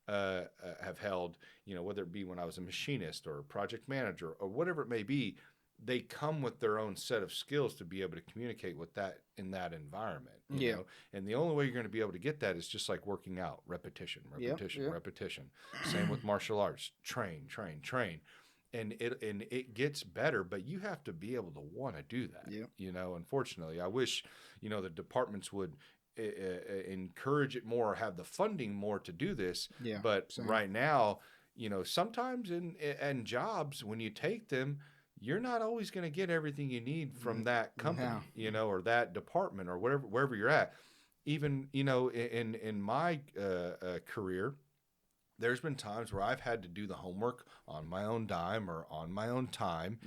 have held, whether it be when I was a machinist or a project manager or whatever it may be. They come with their own set of skills to be able to communicate with that in that environment. You know? And the only way you're going to be able to get that is just like working out, repetition. Same with martial arts, train. And it gets better, but you have to be able to want to do that. Unfortunately, I wish, the departments would encourage it more, or have the funding more to do this. But right now, sometimes in jobs, when you take them, you're not always going to get everything you need from that company, or that department, or wherever you're at. Even, in my career, there's been times where I've had to do the homework on my own dime or on my own time,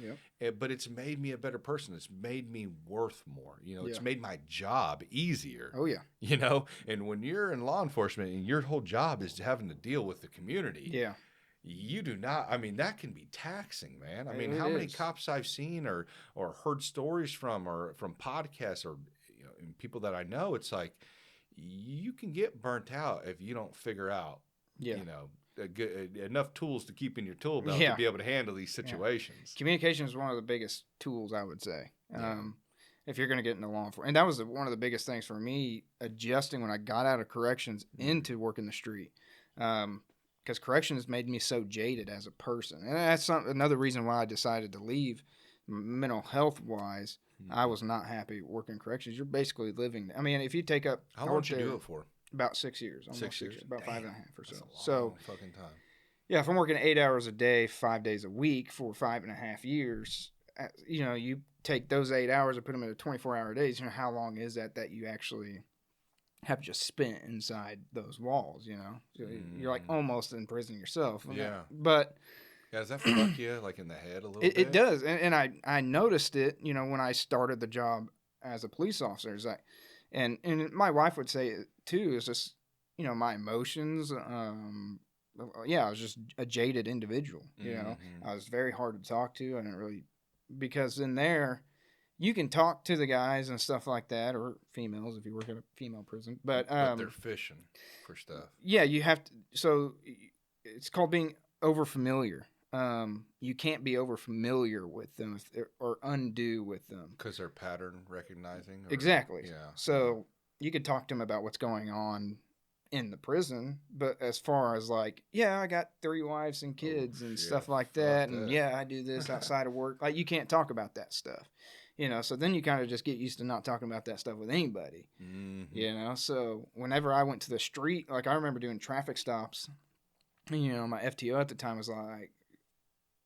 but it's made me a better person. It's made me worth more. It's made my job easier.
Oh, yeah.
And when you're in law enforcement and your whole job is having to deal with the community, you do not. I mean, that can be taxing, man. I mean, how many cops I've seen or heard stories from, or from podcasts, or and people that I know, it's like you can get burnt out if you don't figure out, enough tools to keep in your tool belt to be able to handle these situations.
Communication is one of the biggest tools, I would say. If you're going to get into law enforcement, and that was one of the biggest things for me, adjusting when I got out of corrections into working the street. Because corrections made me so jaded as a person. And that's another reason why I decided to leave mental health-wise. I was not happy working corrections. You're basically living. I mean, if you take up...
How long did you do it for?
About 6 years. Almost
6 years.
About 5.5 or so.
That's a long fucking time.
Yeah, if I'm working 8 hours a day, 5 days a week for 5.5 years, you take those 8 hours and put them into 24-hour days, how long is that you actually have just spent inside those walls, So you're like almost in prison yourself. But
does that fuck you like in the head a little bit?
It does. And I noticed it, when I started the job as a police officer. And my wife would say it too, is just, my emotions. I was just a jaded individual, I was very hard to talk to. I didn't really, because in there, you can talk to the guys and stuff like that, or females if you work at a female prison. But
they're fishing for stuff.
Yeah, you have to. So it's called being over familiar. You can't be over familiar with them or undue with them,
because they're pattern recognizing.
Exactly. Yeah. So you could talk to them about what's going on in the prison, but as far as like, I got 3 wives and kids and stuff like that, and I do this outside of work. Like, you can't talk about that stuff. So then you kind of just get used to not talking about that stuff with anybody, So whenever I went to the street, like I remember doing traffic stops, my FTO at the time was like,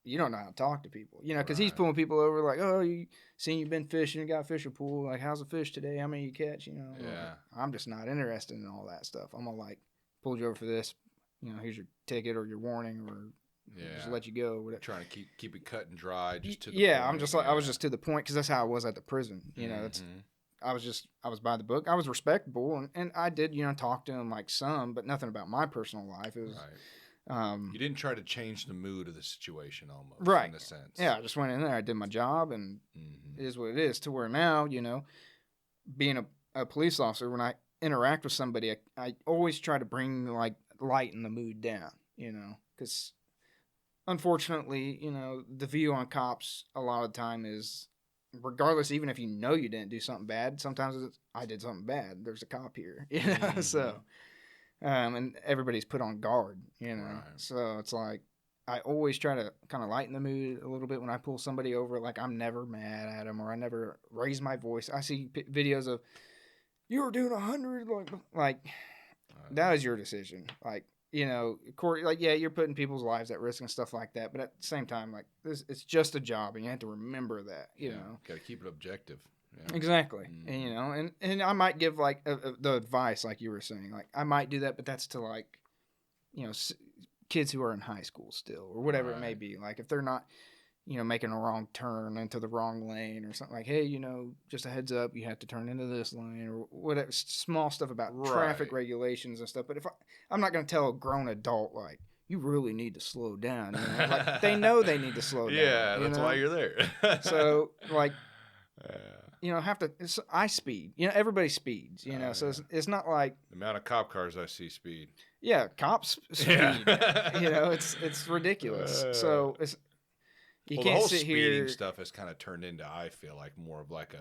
you don't know how to talk to people, you know, because he's
Right.
pulling people over like, oh, you've been fishing, you got a fishing pool, like, how's the fish today? How many you catch? You know,
Yeah.
I'm just not interested in all that stuff. I'm gonna like pull you over for this, you know, here's your ticket or your warning or just let you go. Whatever.
Trying to keep it cut and dry, just to the
Yeah,
point.
I'm just like I was just to the point because that's how I was at the prison. You know, I was by the book. I was respectable and I did, you know, talk to him like some, but nothing about my personal life. It was
you didn't try to change the mood of the situation almost,
right.
in a sense.
Yeah, I just went in there, I did my job, and it is what it is. To where now, you know, being a police officer, when I interact with somebody, I always try to bring like lighten the mood down, you know, because unfortunately, you know, the view on cops a lot of the time is, regardless, even if you know you didn't do something bad, sometimes it's, I did something bad. There's a cop here, you know, so. And everybody's put on guard, you know. Right. So it's like I always try to kind of lighten the mood a little bit when I pull somebody over. Like I'm never mad at them or I never raise my voice. I see videos of you were doing 100, like that was your decision. Like, you know, Corey, like, yeah, you're putting people's lives at risk and stuff like that. But at the same time, like it's just a job and you have to remember that, you know.
Got to keep it objective.
Yeah. Exactly. And, you know, and I might give like the advice, like you were saying, like I might do that, but that's to like, you know, kids who are in high school still or whatever it may be. Like if they're not, you know, making a wrong turn into the wrong lane or something like, hey, you know, just a heads up, you have to turn into this lane or whatever, small stuff about traffic regulations and stuff. But if I'm not going to tell a grown adult, like, you really need to slow down. You know? Like they know they need to slow down.
Yeah, that's why you're there.
So like, you know, I speed. You know, everybody speeds. You know, so it's not like
the amount of cop cars I see speed.
Yeah, cops speed. You know, it's ridiculous. So it's you can't
the whole
sit
speeding
here.
Stuff has kind of turned into, I feel like, more of like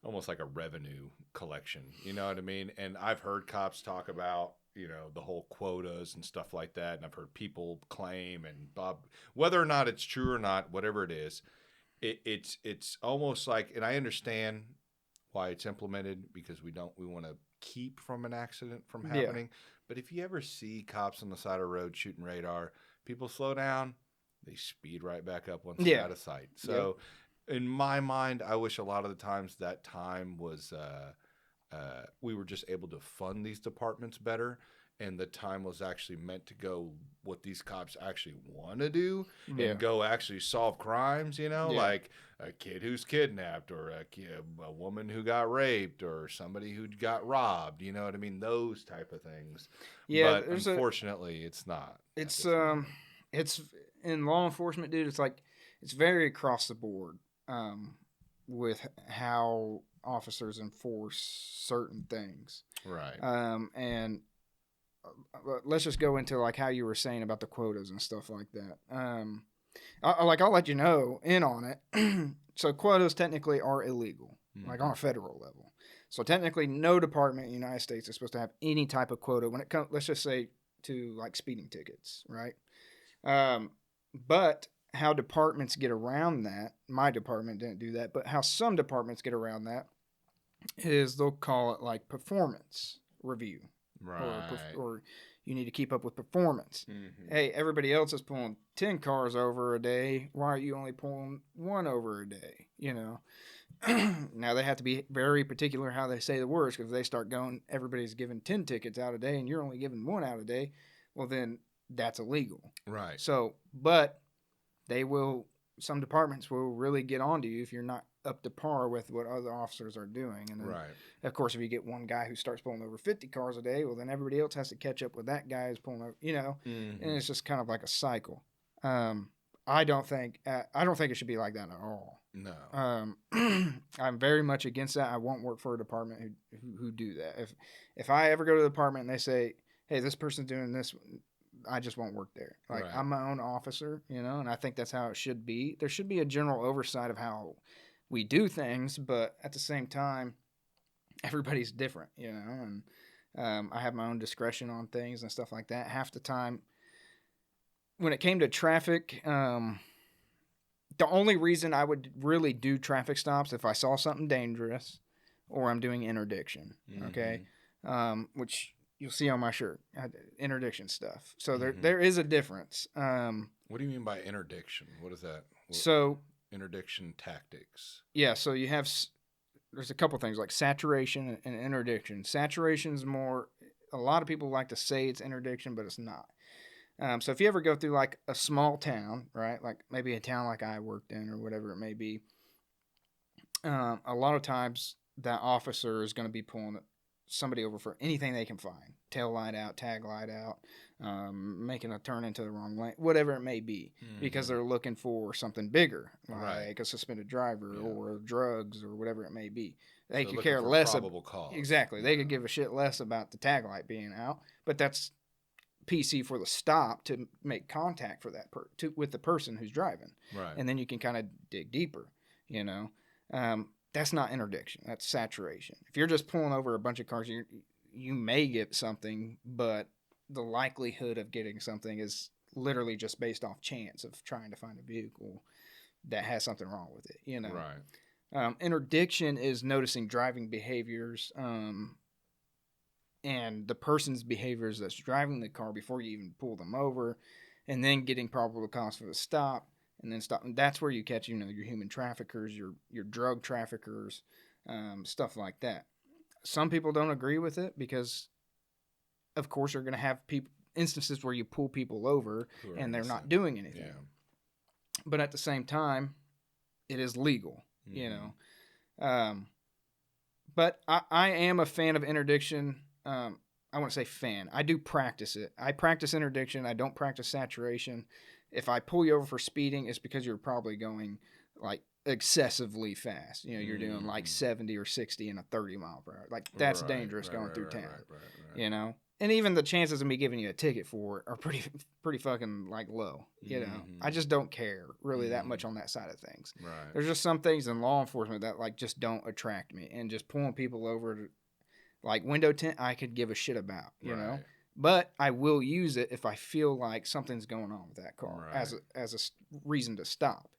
almost like a revenue collection. You know what I mean? And I've heard cops talk about, you know, the whole quotas and stuff like that, and I've heard people claim whether or not it's true or not, whatever it is. It's almost like, and I understand why it's implemented because we want to keep from an accident from happening. Yeah. But if you ever see cops on the side of the road shooting radar, people slow down, they speed right back up once they're out of sight. So in my mind, I wish a lot of the times that time was we were just able to fund these departments better. And the time was actually meant to go what these cops actually want to do and go actually solve crimes, you know, like a kid who's kidnapped or a woman who got raped or somebody who got robbed, you know what I mean? Those type of things. Yeah. But unfortunately, it's not.
It's in law enforcement, dude, it's like, it's very across the board with how officers enforce certain things.
Right.
And let's just go into like how you were saying about the quotas and stuff like that. I'll let you know in on it. So quotas technically are illegal, like on a federal level. So technically, no department in the United States is supposed to have any type of quota when it comes. Let's just say to like speeding tickets, right? But how departments get around that? My department didn't do that, but how some departments get around that is they'll call it like performance review.
Right.
Or you need to keep up with performance. Hey, everybody else is pulling 10 cars over a day. Why are you only pulling one over a day? You know, now they have to be very particular how they say the words, because if they start going, everybody's giving 10 tickets out a day and you're only giving one out a day. Well, then that's illegal.
Right.
So, but some departments will really get onto you if you're not up to par with what other officers are doing. And then, of course, if you get one guy who starts pulling over 50 cars a day, well, then everybody else has to catch up with that guy who's pulling over, you know, and it's just kind of like a cycle. I don't think it should be like that at all.
No.
I'm very much against that. I won't work for a department who do that. If I ever go to the department and they say, hey, this person's doing this, I just won't work there. Like I'm my own officer, you know, and I think that's how it should be. There should be a general oversight of how we do things, but at the same time, everybody's different, you know, and I have my own discretion on things and stuff like that. Half the time, when it came to traffic, the only reason I would really do traffic stops if I saw something dangerous or I'm doing interdiction, okay, which you'll see on my shirt, interdiction stuff. So
Mm-hmm.
there is a difference.
What do you mean by interdiction? What is that?
So
interdiction tactics.
yeah, so you have there's a couple things like saturation and interdiction. Saturation's more. A lot of people like to say it's interdiction, but it's not. So if you ever go through like a small town, right, like maybe a town like I worked in or whatever it may be, a lot of times that officer is going to be pulling somebody over for anything they can find. Tail light out, tag light out, making a turn into the wrong lane, whatever it may be, because they're looking for something bigger, like a suspended driver or drugs or whatever it may be. They could care less about
cause.
Exactly. They could give a shit less about the tag light being out, but that's PC for the stop to make contact for that with the person who's driving,
right?
And then you can kind of dig deeper, you know. That's not interdiction. That's saturation. If you're just pulling over a bunch of cars, you may get something, but the likelihood of getting something is literally just based off chance of trying to find a vehicle that has something wrong with it, you know.
Right.
Interdiction is noticing driving behaviors and the person's behaviors that's driving the car before you even pull them over, and then getting probable cause for the stop. And then stop. And that's where you catch, you know, your human traffickers, your drug traffickers, stuff like that. Some people don't agree with it because, of course, you're going to have instances where you pull people over and they're not doing anything.
Yeah.
But at the same time, it is legal, you know. But I am a fan of interdiction. I wouldn't say fan. I do practice it. I practice interdiction. I don't practice saturation. If I pull you over for speeding, it's because you're probably going like excessively fast. You know, you're doing like 70 or 60 in a 30 mile per hour. Like that's dangerous going through town. Right. You know, and even the chances of me giving you a ticket for it are pretty fucking like low. You know, I just don't care really that much on that side of things.
Right.
There's just some things in law enforcement that like just don't attract me, and just pulling people over, like window tint, I could give a shit about. You know. But I will use it if I feel like something's going on with that car as a reason to stop.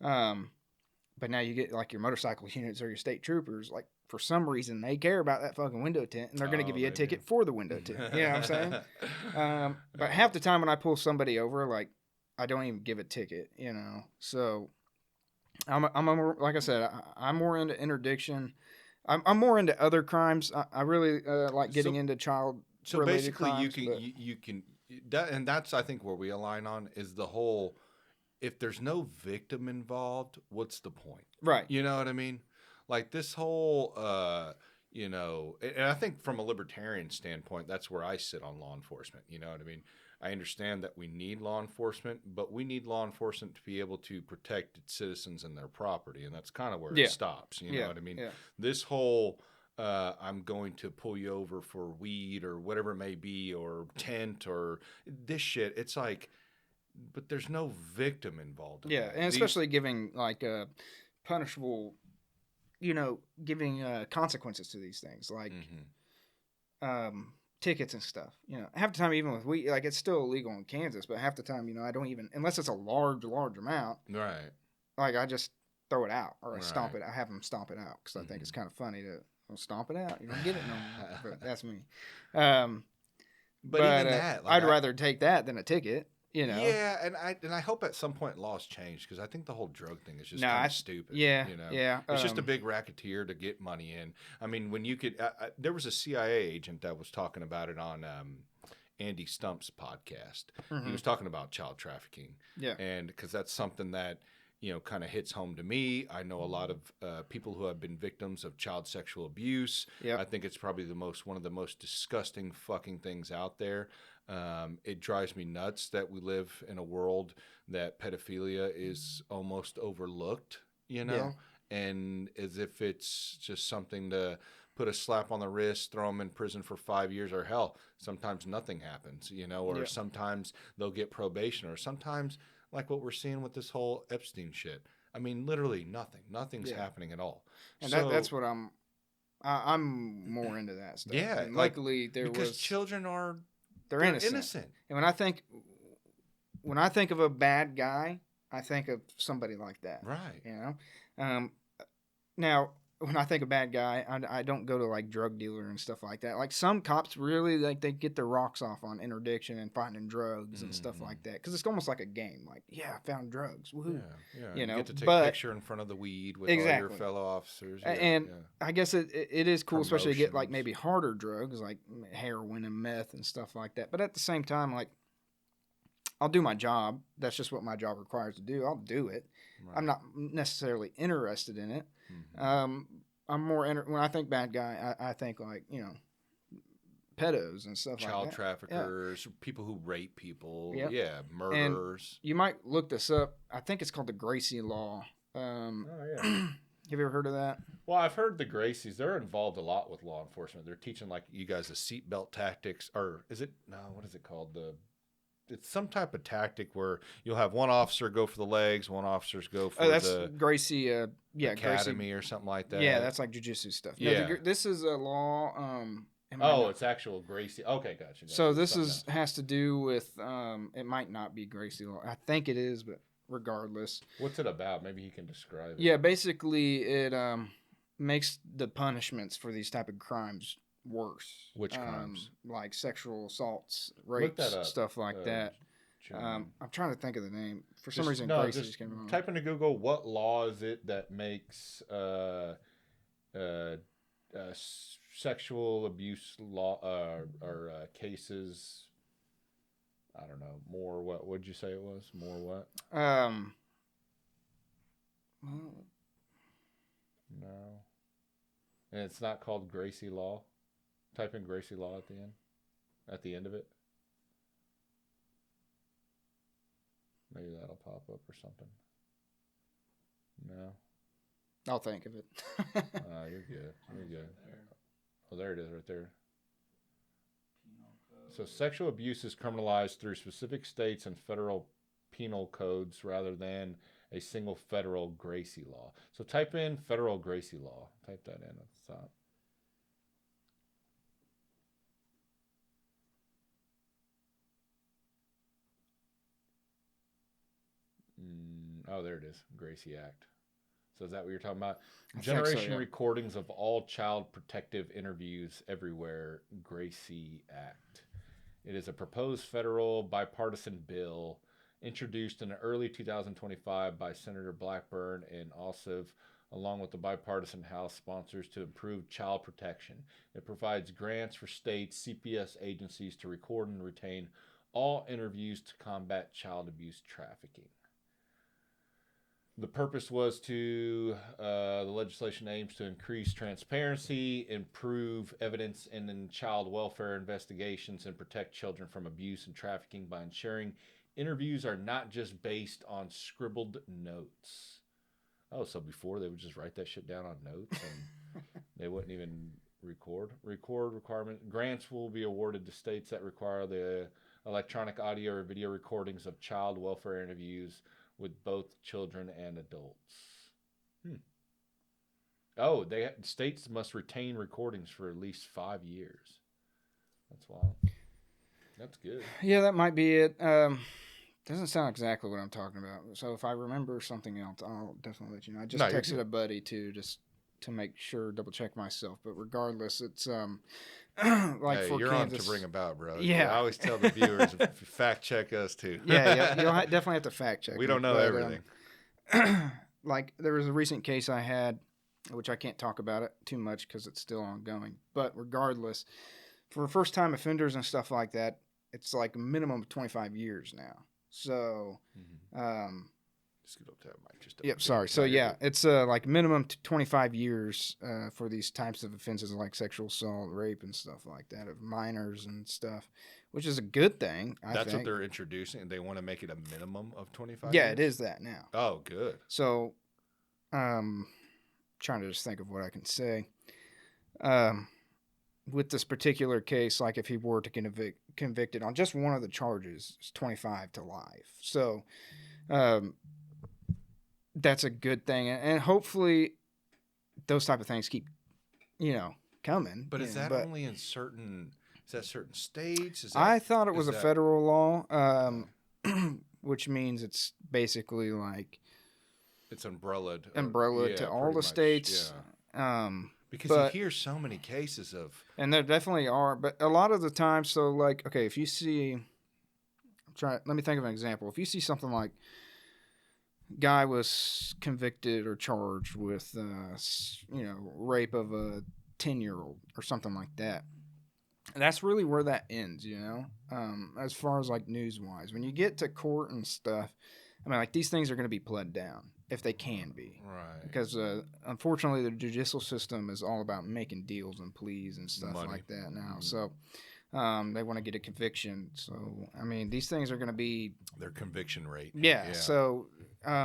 But now you get like your motorcycle units or your state troopers, like for some reason they care about that fucking window tint and they're going to give you a ticket for the window tint. You know what I'm saying? But half the time when I pull somebody over, like I don't even give a ticket, you know? So I'm more, like I said, I'm more into interdiction. I'm more into other crimes. I really like getting into child.
So basically,
crimes,
you can, and that's I think where we align on is the whole. If there's no victim involved, what's the point?
Right.
You know what I mean? Like this whole, you know, and I think from a libertarian standpoint, that's where I sit on law enforcement. You know what I mean? I understand that we need law enforcement, but we need law enforcement to be able to protect its citizens and their property, and that's kind of where it stops. You know what I mean?
Yeah.
This whole. I'm going to pull you over for weed or whatever it may be, or tent or this shit. It's like, but there's no victim involved.
And especially giving like punishable, you know, giving consequences to these things, like tickets and stuff. You know, half the time, even with weed, like it's still illegal in Kansas, but half the time, you know, I don't even, unless it's a large amount.
Right.
Like I just throw it out or I stomp it. I have them stomp it out because I think it's kind of funny to. Stomp it out. You don't get it no more. But that's me. But even that, like I'd rather take that than a ticket. You know.
Yeah, and I hope at some point laws change because I think the whole drug thing is just kind of stupid.
Yeah.
You know.
Yeah.
It's just a big racketeer to get money in. I mean, when you could, there was a CIA agent that was talking about it on Andy Stump's podcast. He was talking about child trafficking.
Yeah.
And because that's something that. You know, kind of hits home to me. I know a lot of people who have been victims of child sexual abuse.
Yep.
I think it's probably one of the most disgusting fucking things out there. It drives me nuts that we live in a world that pedophilia is almost overlooked, you know, and as if it's just something to put a slap on the wrist, throw them in prison for 5 years, or hell, sometimes nothing happens, you know, or sometimes they'll get probation, or sometimes like what we're seeing with this whole Epstein shit. I mean, literally nothing. Nothing's happening at all.
And that's what I'm more into that stuff.
Yeah.
And luckily
because children
they're innocent. And when I think of a bad guy, I think of somebody like that.
Right.
You know? Now, when I think of bad guy, I don't go to like drug dealer and stuff like that. Like some cops really like they get their rocks off on interdiction and finding drugs and stuff like that because it's almost like a game. Like, yeah, I found drugs. Woohoo.
Yeah.
You know,
get to take
but
a picture in front of the weed with all your fellow officers. Yeah,
and I guess it is cool, especially to get like
Promotions.
maybe harder drugs like heroin and meth and stuff like that. But at the same time, like I'll do my job. That's just what my job requires to do. I'll do it.
Right.
I'm not necessarily interested in it.
Mm-hmm.
I'm more when I think bad guy, I think like pedos and stuff like that.
Child traffickers, people who rape people,
Yep.
murderers.
And you might look this up. I think it's called the Gracie Law. Have you ever heard of that?
Well, I've heard the Gracies. They're involved a lot with law enforcement. They're teaching like you guys the seatbelt tactics, or is it what is it called? It's some type of tactic where you'll have one officer go for the legs, one officer's go for
that's
the
Gracie.
academy
Gracie.
or something like that.
Yeah, that's like jujitsu stuff.
Yeah.
No, this is a law.
It's actual Gracie. Okay, gotcha.
So this has to do with it might not be Gracie law. I think it is, but regardless.
What's it about? Maybe he can describe it.
Yeah, basically it makes the punishments for these type of crimes worse.
Which crimes?
Like sexual assaults, rapes, stuff like that. I'm trying to think of the name. For some reason, Gracie just came to mind.
Type into Google, what law is it that makes sexual abuse law or cases? I don't know. More what? What'd you say it was? More what? No. And it's not called Gracie Law. Type in Gracie Law at the end. At the end of it. Maybe that'll pop up or something. No.
I'll think of it.
You're good. You're good. Oh, there it is right there. So sexual abuse is criminalized through specific states and federal penal codes rather than a single federal Gracie law. So type in federal Gracie law. Type that in at the top. Oh, there it is. Gracie Act. So is that what you're talking about? Generation recordings of all child protective interviews everywhere. Gracie Act. It is a proposed federal bipartisan bill introduced in early 2025 by Senator Blackburn and Ossoff, along with the bipartisan House sponsors to improve child protection. It provides grants for states, CPS agencies to record and retain all interviews to combat child abuse trafficking. The purpose was the legislation aims to increase transparency, improve evidence in child welfare investigations, and protect children from abuse and trafficking by ensuring interviews are not just based on scribbled notes. Oh, so before they would just write that shit down on notes and they wouldn't even record. Record requirement. Grants will be awarded to states that require the electronic audio or video recordings of child welfare interviews with both children and adults. Oh, states must retain recordings for at least 5 years. That's wild. That's good.
Yeah, that might be it. Doesn't sound exactly what I'm talking about. So if I remember something else, I'll definitely let you know. I just texted a buddy too, just to make sure, double check myself. But regardless, it's like
hey,
for
you're
Kansas,
on to bring about, bro.
Yeah,
I always tell the viewers fact check us too.
yeah, you'll definitely have to fact check.
We don't know everything.
Like there was a recent case I had, which I can't talk about it too much because it's still ongoing. But regardless, for first-time offenders and stuff like that, it's like a minimum of 25 years now. So,
just get up to that mic just
yep. Sorry. So yeah, it's like minimum to 25 years for these types of offenses like sexual assault, rape, and stuff like that of minors and stuff, which is a good thing.
That's what they're introducing. They want to make it a minimum of 25.
Yeah,
years?
it is that now.
Oh, good.
So, trying to just think of what I can say. With this particular case, like if he were to get convicted on just one of the charges, it's 25 to life. So, that's a good thing, and hopefully, those type of things keep, coming.
But is that only in certain? Is that certain states?
I thought it was a federal law, which means it's basically like
it's umbrella
to all the states.
Because
but,
you hear so many cases of.
and there definitely are, but a lot of the time, so like, okay, if you see, let me think of an example. If you see something like, guy was convicted or charged with, rape of a 10-year-old or something like that. That's really where that ends, as far as like news wise. When you get to court and stuff, I mean, like these things are going to be pled down if they can be.
Right.
Because unfortunately, the judicial system is all about making deals and pleas and stuff
Money.
like that now.
Mm-hmm.
So they want to get a conviction. So, I mean, these things are going to be.
Their conviction rate.
Yeah. So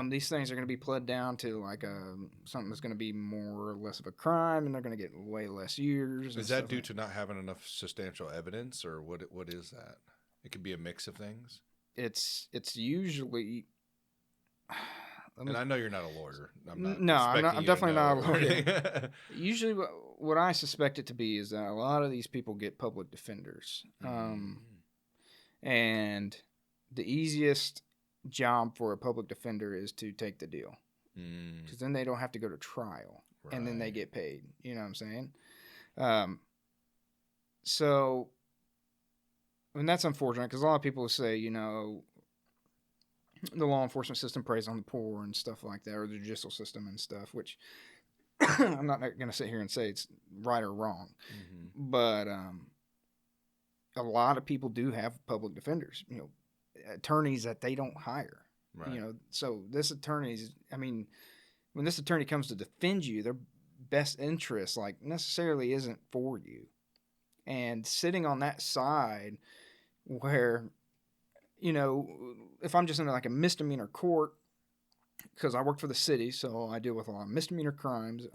these things are going to be pled down to like something that's going to be more or less of a crime, and they're going to get way less years.
Is that due to not having enough substantial evidence, or what is that? It could be a mix of things.
It's usually.
And I know you're not a lawyer.
I'm definitely not a lawyer. Usually, what I suspect it to be is that a lot of these people get public defenders, and the easiest job for a public defender is to take the deal, because then they don't have to go to trial, and then they get paid. You know what I'm saying? So, and that's unfortunate because a lot of people say, the law enforcement system preys on the poor and stuff like that, or the judicial system and stuff, which I'm not going to sit here and say it's right or wrong. But a lot of people do have public defenders, attorneys that they don't hire. Right. So this attorney's, I mean, when this attorney comes to defend you, their best interest, like, necessarily isn't for you. And sitting on that side where, if I'm just in like a misdemeanor court, because I work for the city, so I deal with a lot of misdemeanor crimes.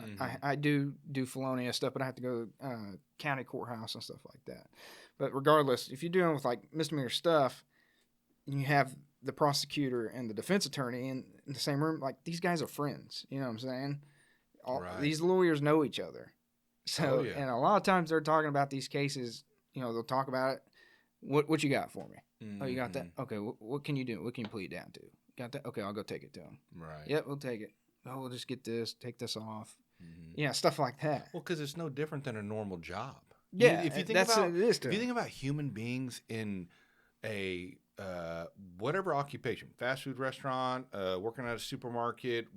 I do felonious stuff, but I have to go to county courthouse and stuff like that. But regardless, if you're dealing with like misdemeanor stuff, and you have the prosecutor and the defense attorney in the same room, like these guys are friends. You know what I'm saying? These lawyers know each other. So, and a lot of times they're talking about these cases. They'll talk about it. What you got for me? Oh, you got that? Okay, what can you do? What can you plead down to? Got that? Okay, I'll go take it to him. Right. Yep, we'll take it. Oh, we'll just get this, take this off. Yeah, stuff like that.
Well, because it's no different than a normal job.
Yeah,
if you think about human beings in a whatever occupation, fast food restaurant, working at a supermarket,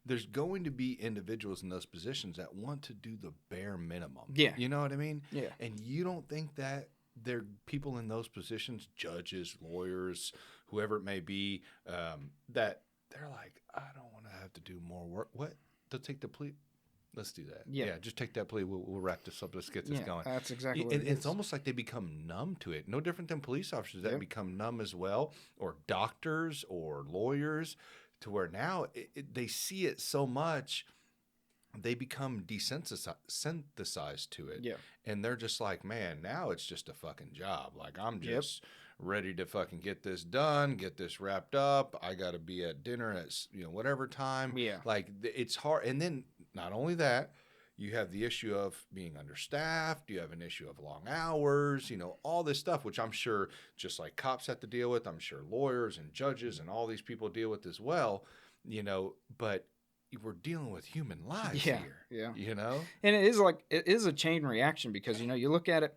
there's going to be individuals in those positions that want to do the bare minimum.
Yeah.
You know what I mean?
Yeah.
And you don't think that there are people in those positions, judges, lawyers, whoever it may be, that they're like, I don't want to have to do more work. What? They'll take the plea? Let's do that. Yeah, just take that plea. We'll wrap this up. Let's get this going.
That's exactly what it is.
It's almost like they become numb to it. No different than police officers that become numb as well, or doctors or lawyers, to where now they see it so much, they become desensitized to it.
Yeah.
And they're just like, man, now it's just a fucking job. Like, I'm just ready to fucking get this done, get this wrapped up. I got to be at dinner at, whatever time.
Yeah.
Like, it's hard. And then not only that, you have the issue of being understaffed. You have an issue of long hours, all this stuff, which I'm sure just like cops have to deal with. I'm sure lawyers and judges and all these people deal with as well, but we're dealing with human lives here.
Yeah.
And
it is a chain reaction because, you look at it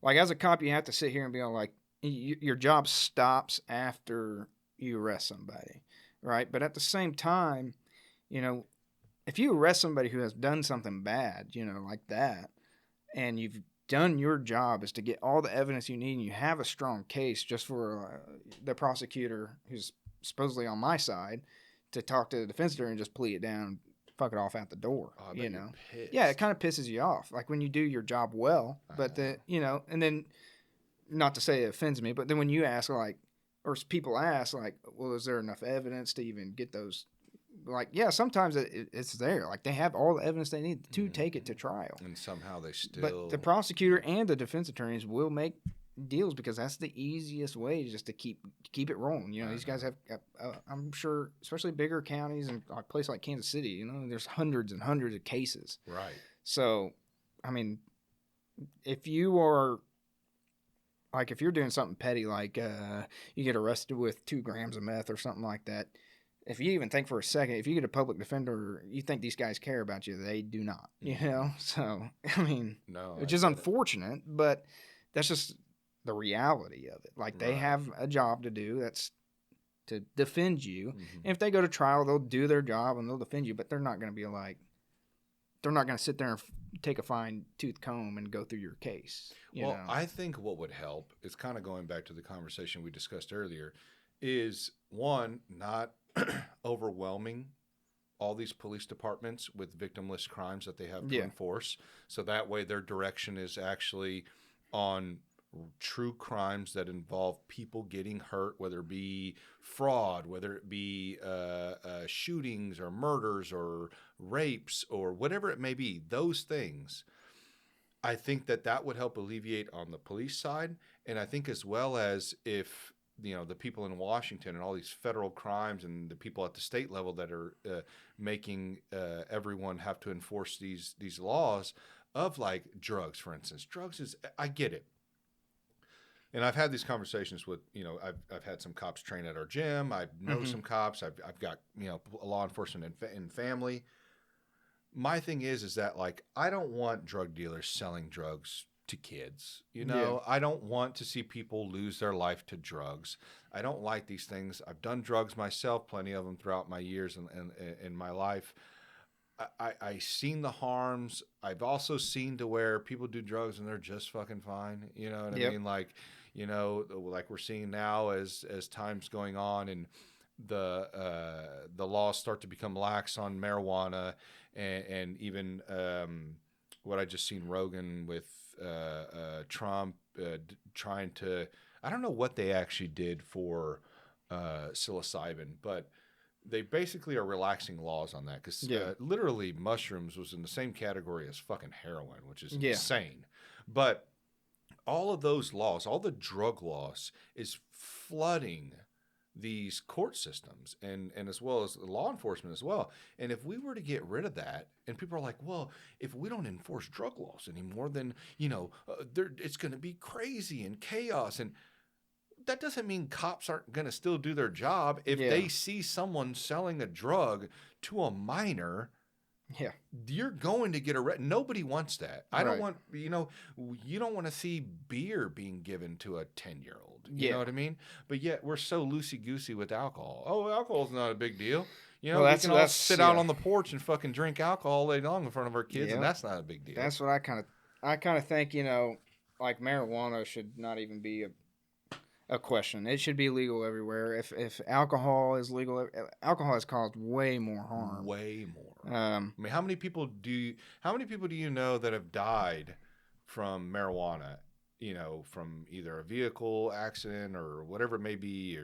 like as a cop, you have to sit here and be like, your job stops after you arrest somebody. Right. But at the same time, if you arrest somebody who has done something bad, like that, and you've done your job is to get all the evidence you need and you have a strong case just for the prosecutor who's supposedly on my side to talk to the defense attorney and just plea it down, fuck it off out the door, Yeah, it kind of pisses you off. Like when you do your job well, but and then not to say it offends me, but then when you ask or people ask well, is there enough evidence to even get those? Sometimes it's there. Like they have all the evidence they need to take it to trial.
And somehow they still.
But the prosecutor and the defense attorneys will make deals because that's the easiest way just to keep it rolling. These guys have, I'm sure, especially bigger counties and a place like Kansas City, there's hundreds and hundreds of cases.
Right.
So, I mean, if you are, if you're doing something petty, you get arrested with 2 grams of meth or something like that, if you even think for a second, if you get a public defender, you think these guys care about you, they do not. You know, so I mean,
No,
which
I
is
get it.
unfortunate, but that's just the reality of it. Like they
Right.
have a job to do. That's to defend you.
Mhm.
And if they go to trial, they'll do their job and they'll defend you. But they're not going to be like, they're not going to sit there and take a fine tooth comb and go through your case. You
Well,
know?
I think what would help is kind of going back to the conversation we discussed earlier is one, not overwhelming all these police departments with victimless crimes that they have to
Yeah.
enforce. So that way their direction is actually on true crimes that involve people getting hurt, whether it be fraud, whether it be shootings or murders or rapes or whatever it may be, those things. I think that would help alleviate on the police side. And I think as well as if, the people in Washington and all these federal crimes and the people at the state level that are making everyone have to enforce these laws of like drugs, for instance. Drugs is, I get it. And I've had these conversations with, I've had some cops train at our gym. I know some cops. I've got, law enforcement and family. My thing is that like, I don't want drug dealers selling drugs to kids. I don't want to see people lose their life to drugs. I don't like these things. I've done drugs myself, plenty of them throughout my years and in my life. I've seen the harms. I've also seen to where people do drugs and they're just fucking fine. You know what I mean? Like, like we're seeing now as time's going on and the laws start to become lax on marijuana and even what I just seen Rogan with Trump trying to, I don't know what they actually did for psilocybin, but they basically are relaxing laws on that because literally mushrooms was in the same category as fucking heroin, which is insane. But all of those laws, all the drug laws is flooding these court systems and as well as law enforcement as well. And if we were to get rid of that, and people are like, well, if we don't enforce drug laws anymore, then, it's going to be crazy and chaos. And that doesn't mean cops aren't going to still do their job. If they see someone selling a drug to a minor, you're going to get arrested. Nobody wants that. I don't want, you don't want to see beer being given to a 10-year-old. You know what I mean? But yet we're so loosey-goosey with alcohol. Oh, alcohol's not a big deal. We can all sit out on the porch and fucking drink alcohol all day long in front of our kids, and that's not a big deal.
That's what I kind of think, like marijuana should not even be a question. It should be legal everywhere. If alcohol is legal, alcohol has caused way more harm.
Way more. I mean, how many people do you know that have died from marijuana? From either a vehicle accident or whatever it may be,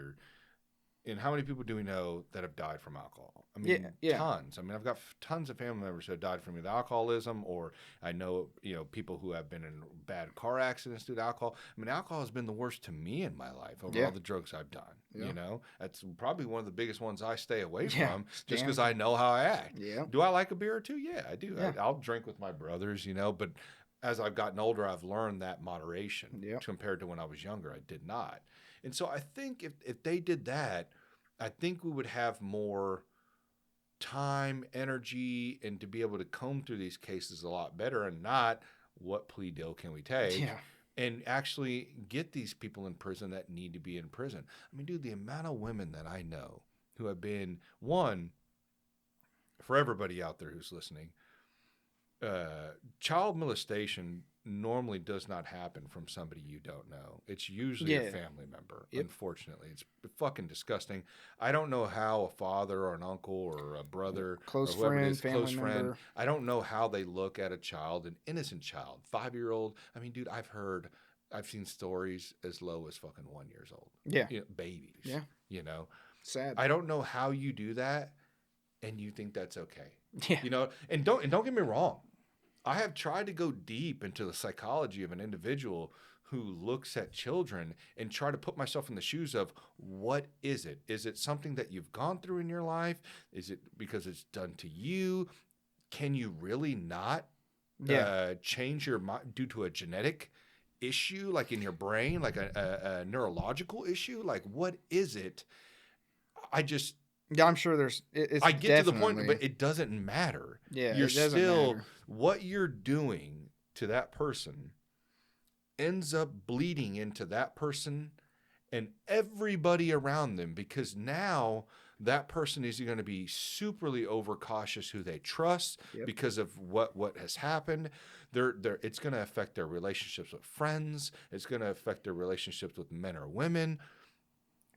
and how many people do we know that have died from alcohol? I mean, tons. I mean, I've got tons of family members who have died from either alcoholism, or I know, people who have been in bad car accidents due to alcohol. I mean, alcohol has been the worst to me in my life over all the drugs I've done. That's probably one of the biggest ones I stay away from just because I know how I act. Do I like a beer or two? Yeah, I do. I'll drink with my brothers, but as I've gotten older, I've learned that moderation compared to when I was younger. I did not. And so I think if they did that, I think we would have more time, energy, and to be able to comb through these cases a lot better and not what plea deal can we take and actually get these people in prison that need to be in prison. I mean, dude, the amount of women that I know who have been, one, for everybody out there who's listening, child molestation normally does not happen from somebody you don't know. It's usually a family member. Unfortunately, it's fucking disgusting. I don't know how a father or an uncle or a brother
close
or whoever
friend,
it is,
family
close friend.
member.
I don't know how they look at a child, an innocent child, 5-year-old. I mean, dude, I've seen stories as low as fucking 1 year old. Babies.
Sad.
I don't know how you do that, and you think that's okay. And don't get me wrong. I have tried to go deep into the psychology of an individual who looks at children and try to put myself in the shoes of what is it? Is it something that you've gone through in your life? Is it because it's done to you? Can you really not change your mind due to a genetic issue, like in your brain, like a neurological issue? Like, what is it?
Yeah, I'm sure it's
I get to the point,
definitely-
but it doesn't matter.
Yeah,
You're
it doesn't
still
matter.
what you're doing to that person ends up bleeding into that person and everybody around them, because now that person is going to be superly overcautious who they trust
Yep.
because of what has happened. It's going to affect their relationships with friends. It's going to affect their relationships with men or women.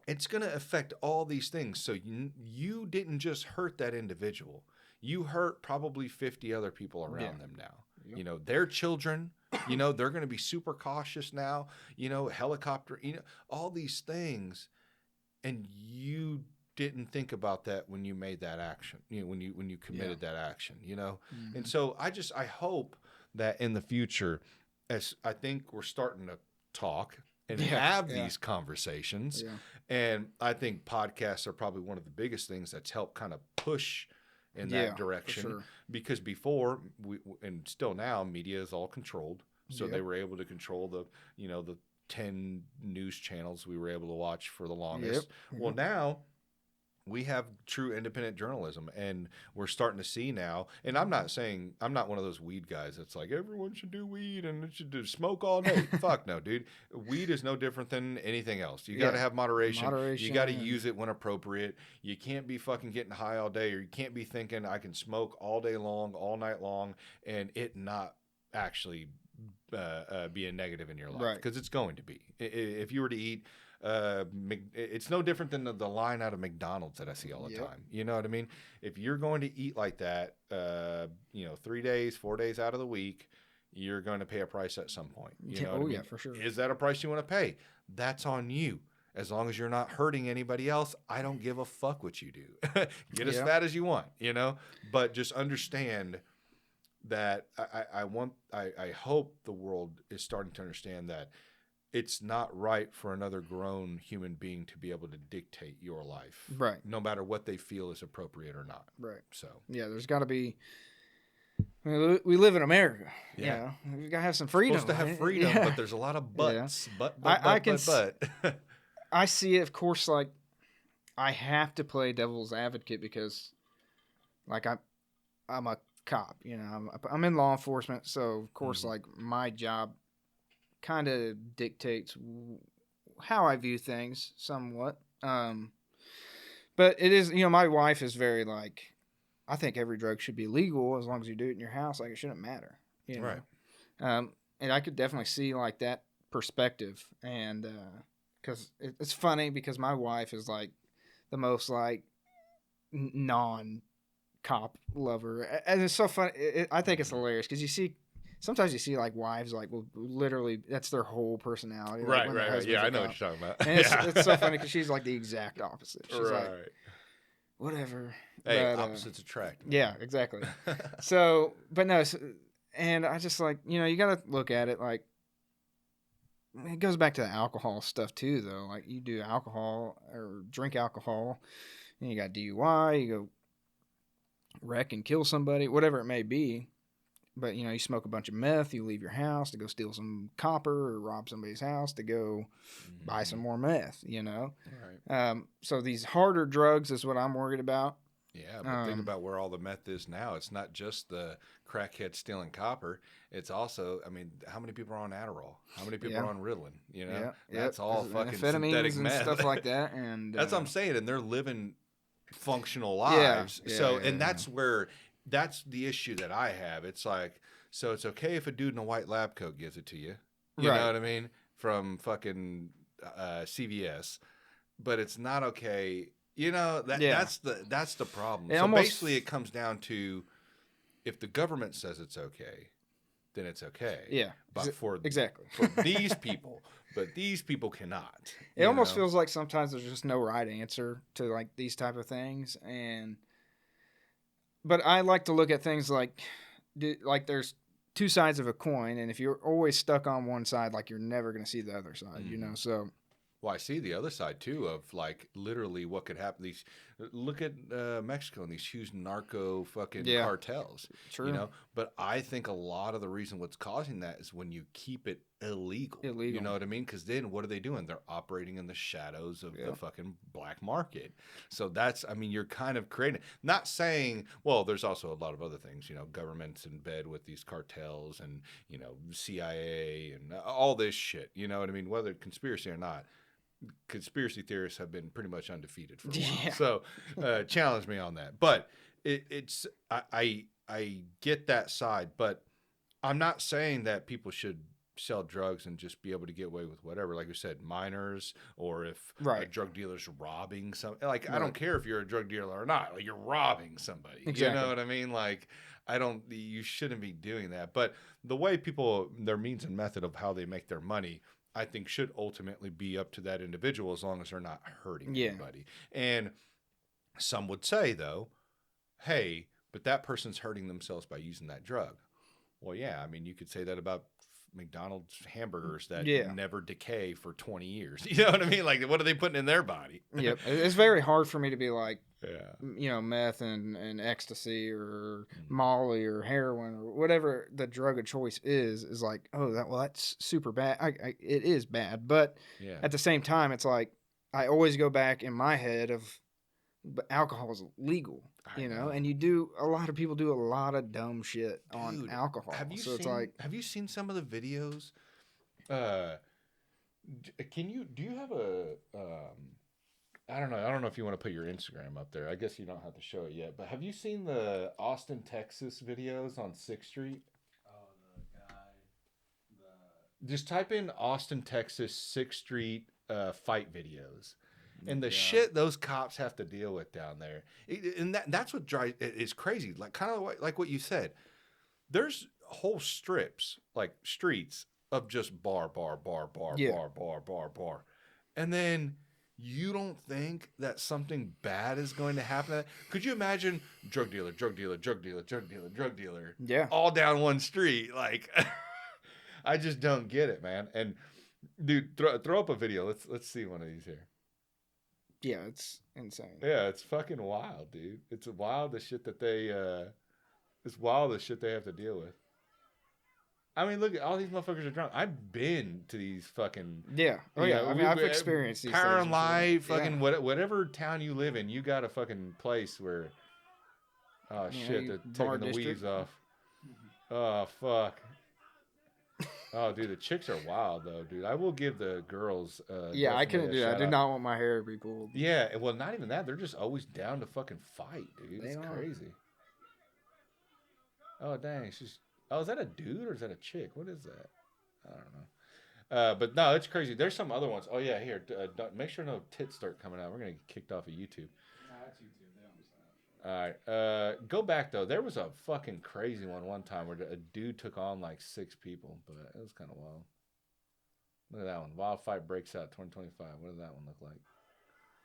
It's going to affect all these things. So you didn't just hurt that individual. You hurt probably 50 other people around them now.
Yep.
You know, their children, you know, they're going to be super cautious now, you know, helicopter, you know, all these things. And you didn't think about that when you made that action, you know, when you committed that action, you know?
Mhm.
And so I hope that in the future, as I think we're starting to talk and have these conversations, and I think podcasts are probably one of the biggest things that's helped kind of push in that direction,
for sure.
because before and still now, media is all controlled. So they were able to control the 10 news channels we were able to watch for the longest.
Yep.
Well, now we have true independent journalism, and we're starting to see now, and I'm not one of those weed guys that's like, everyone should do weed and it should smoke all day. Fuck no, dude. Weed is no different than anything else. You got to have moderation. You got to use it when appropriate. You can't be fucking getting high all day, or you can't be thinking I can smoke all day long, all night long, and it not actually be a negative in your life, because it's going to be. If you were to eat, it's no different than the line out of McDonald's that I see all the time. You know what I mean? If you're going to eat like that, 3 days, 4 days out of the week, you're going to pay a price at some point. You know what I mean?
Yeah, for sure.
Is that a price you want to pay? That's on you. As long as you're not hurting anybody else, I don't give a fuck what you do. Get as fat as you want, you know? But just understand that I hope the world is starting to understand that it's not right for another grown human being to be able to dictate your life,
Right.
no matter what they feel is appropriate or not.
Right.
So
yeah, there's got to be. I mean, we live in America.
Yeah.
You know, we've got to have some freedom.
Supposed to have freedom, but there's a lot of buts.
Yeah.
But.
I see it, of course. Like, I have to play devil's advocate because, like, I'm a cop. You know, I'm in law enforcement, so of course, like, my job kind of dictates how I view things somewhat. But it is, you know, my wife is very like, I think every drug should be legal as long as you do it in your house. Like, it shouldn't matter, you know?
Right.
And I could definitely see like that perspective. And, cause it's funny because my wife is like the most like non-cop lover. And it's so funny. I think it's hilarious because sometimes you see like wives like will literally that's their whole personality. Like,
Right. Yeah, I know what you're talking about.
And it's so funny because she's like the exact opposite. She's
right.
like, whatever.
Hey,
but,
opposites attract. Man.
Yeah, exactly. So, but no, and I just like, you know, you got to look at it like, it goes back to the alcohol stuff too, though. Like, you do alcohol or drink alcohol, and you got DUI, you go wreck and kill somebody, whatever it may be. But, you know, you smoke a bunch of meth, you leave your house to go steal some copper or rob somebody's house to go buy some more meth, you know?
Right.
So these harder drugs is what I'm worried about.
Yeah, but think about where all the meth is now. It's not just the crackhead stealing copper. It's also, I mean, how many people are on Adderall? How many people are on Ritalin? You know, that's all fucking synthetic
and
meth.
Stuff like that. And
that's what I'm saying. And they're living functional lives. That's the issue that I have. It's like, so it's okay if a dude in a white lab coat gives it to you. You know what I mean? From fucking CVS. But it's not okay. You know, that's the problem. Basically it comes down to, if the government says it's okay, then it's okay.
Yeah.
But for these people cannot.
It almost feels like sometimes there's just no right answer to like these type of things. But I like to look at things like there's two sides of a coin, and if you're always stuck on one side, like, you're never going to see the other side, you know? So,
well, I see the other side too of like literally what could happen. These Look at Mexico and these huge narco fucking
Yeah.
cartels.
True.
You know, but I think a lot of the reason what's causing that is when you keep it illegal. You know what I mean? Because then what are they doing? They're operating in the shadows of the fucking black market. So that's, I mean, you're kind of creating, not saying, well, there's also a lot of other things, you know, governments in bed with these cartels and, you know, CIA and all this shit. You know what I mean? Whether conspiracy or not. Conspiracy theorists have been pretty much undefeated for a while.
Yeah.
So challenge me on that. But it's I get that side, but I'm not saying that people should sell drugs and just be able to get away with whatever. Like you said, minors, or if a drug dealer's robbing something. Like, I don't care if you're a drug dealer or not. Like, you're robbing somebody.
Exactly.
You know what I mean? Like, you shouldn't be doing that. But the way people, their means and method of how they make their money, I think should ultimately be up to that individual as long as they're not hurting anybody. And some would say, though, hey, but that person's hurting themselves by using that drug. Well, yeah, I mean, you could say that about McDonald's hamburgers that never decay for 20 years. You know what I mean? Like, what are they putting in their body?
Yep. It's very hard for me to be like, you know, meth and ecstasy or Molly or heroin or whatever the drug of choice is like, oh, that's super bad. It is bad. But at the same time, it's like, I always go back in my head of, but alcohol is legal, you know, and a lot of people do a lot of dumb shit on alcohol.
Have you seen some of the videos? Do you have I don't know if you want to put your Instagram up there. I guess you don't have to show it yet, but have you seen the Austin, Texas videos on 6th Street?
Oh, the guy,
Just type in Austin, Texas, 6th Street fight videos. And the shit those cops have to deal with down there. And that's what drives it is crazy. Like, kind of like what you said. There's whole strips, like streets, of just bar. And then you don't think that something bad is going to happen? Could you imagine drug dealer, all down one street? Like, I just don't get it, man. And dude, throw up a video. Let's see one of these here.
Yeah, it's insane.
Yeah, it's fucking wild, dude. It's wild the shit that they have to deal with. I mean, look, all these motherfuckers are drunk. I've been to these fucking
I mean, I've experienced these
Power
things
and Light, fucking whatever town you live in, you got a fucking place where shit, they're taking the weaves off. Oh fuck. Oh, dude, the chicks are wild, though, dude. I will give the girls.
I couldn't do that. I do not want my hair to be pulled.
Yeah, well, not even that. They're just always down to fucking fight, dude. It's crazy. Oh, dang. Oh, is that a dude or is that a chick? What is that? I don't know. But no, it's crazy. There's some other ones. Oh, yeah, here. Make sure no tits start coming out. We're going to get kicked off of YouTube.
that's YouTube. They don't understand.
All right. Go back, though. There was a fucking crazy one time where a dude took on like 6 people, but it was kind of wild. Look at that one. Wild Fight breaks out 2025. What does that one look like?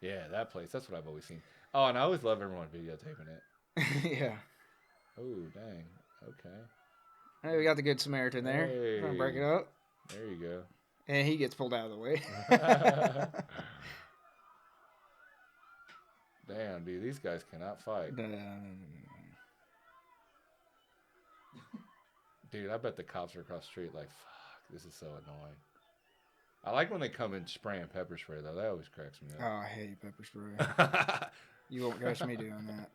Yeah, that place. That's what I've always seen. Oh, and I always love everyone videotaping it.
Yeah.
Oh, dang. Okay.
Hey, we got the Good Samaritan there.
Hey.
Gonna break it up.
There you go.
And he gets pulled out of the way.
Damn, dude, these guys cannot fight. Dude, I bet the cops are across the street like, fuck, this is so annoying. I like when they come in spraying pepper spray, though. That always cracks me up.
Oh, I hate pepper spray. You won't catch me doing that.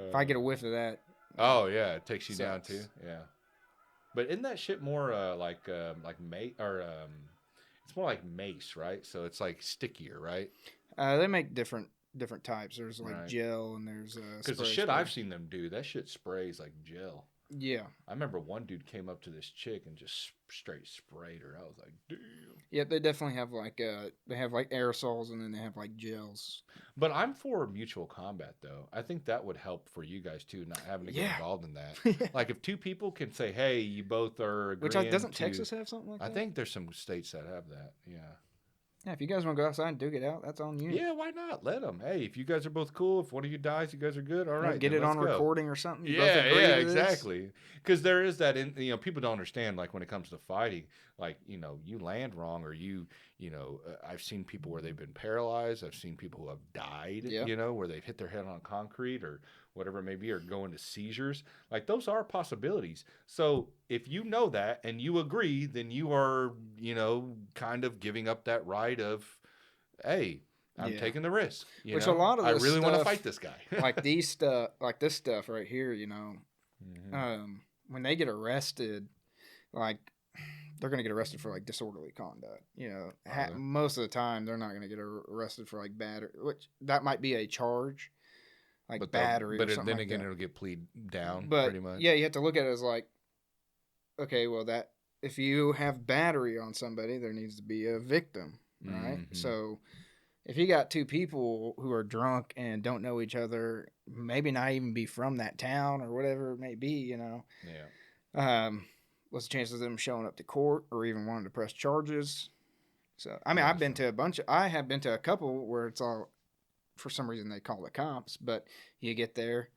If I get a whiff of that.
Oh, yeah, it takes you down, too. Yeah. But isn't that shit more like mace, or it's more like mace, right? So it's like stickier, right?
They make different types. There's like gel and there's
because the shit I've seen them do, that shit sprays like gel.
Yeah.
I remember one dude came up to this chick and just straight sprayed her. I was like, damn.
Yeah, they definitely have like they have like aerosols and then they have like gels.
But I'm for mutual combat though. I think that would help for you guys too, not having to get involved in that. Like if 2 people can say, hey, you both are agreeing.
Which doesn't Texas have something like that?
I think there's some states that have that. Yeah.
Yeah, if you guys want to go outside and duke it out, that's on you.
Yeah, why not? Let them. Hey, if you guys are both cool, if one of you dies, you guys are good. All right,
Get
then
it on
let's go.
recording or something. You
Yeah,
both agree
yeah,
to this.
exactly. Because there is that, people don't understand, like, when it comes to fighting, like, you land wrong or I've seen people where they've been paralyzed. I've seen people who have died,
Yeah.
where they've hit their head on concrete or whatever it may be, or go into seizures. Like, those are possibilities. So if you know that and you agree, then you are, kind of giving up that right of, hey, I'm taking the risk.
Which a lot of
I
this
really want to
stuff,
fight this guy.
like this stuff right here, when they get arrested, like they're gonna get arrested for like disorderly conduct. Most of the time they're not gonna get arrested for like battery, which that might be a charge, like
but
battery.
But
or something
then
like
again,
that.
it'll get plead down
But
pretty much.
yeah, you have to look at it as like, okay, well that if you have battery on somebody, there needs to be a victim, right?
Mm-hmm.
So if you got two people who are drunk and don't know each other, maybe not even be from that town or whatever it may be,
Yeah.
What's the chances of them showing up to court or even wanting to press charges? So, I mean, I have been to a couple where it's all, for some reason they call the cops, but you get there,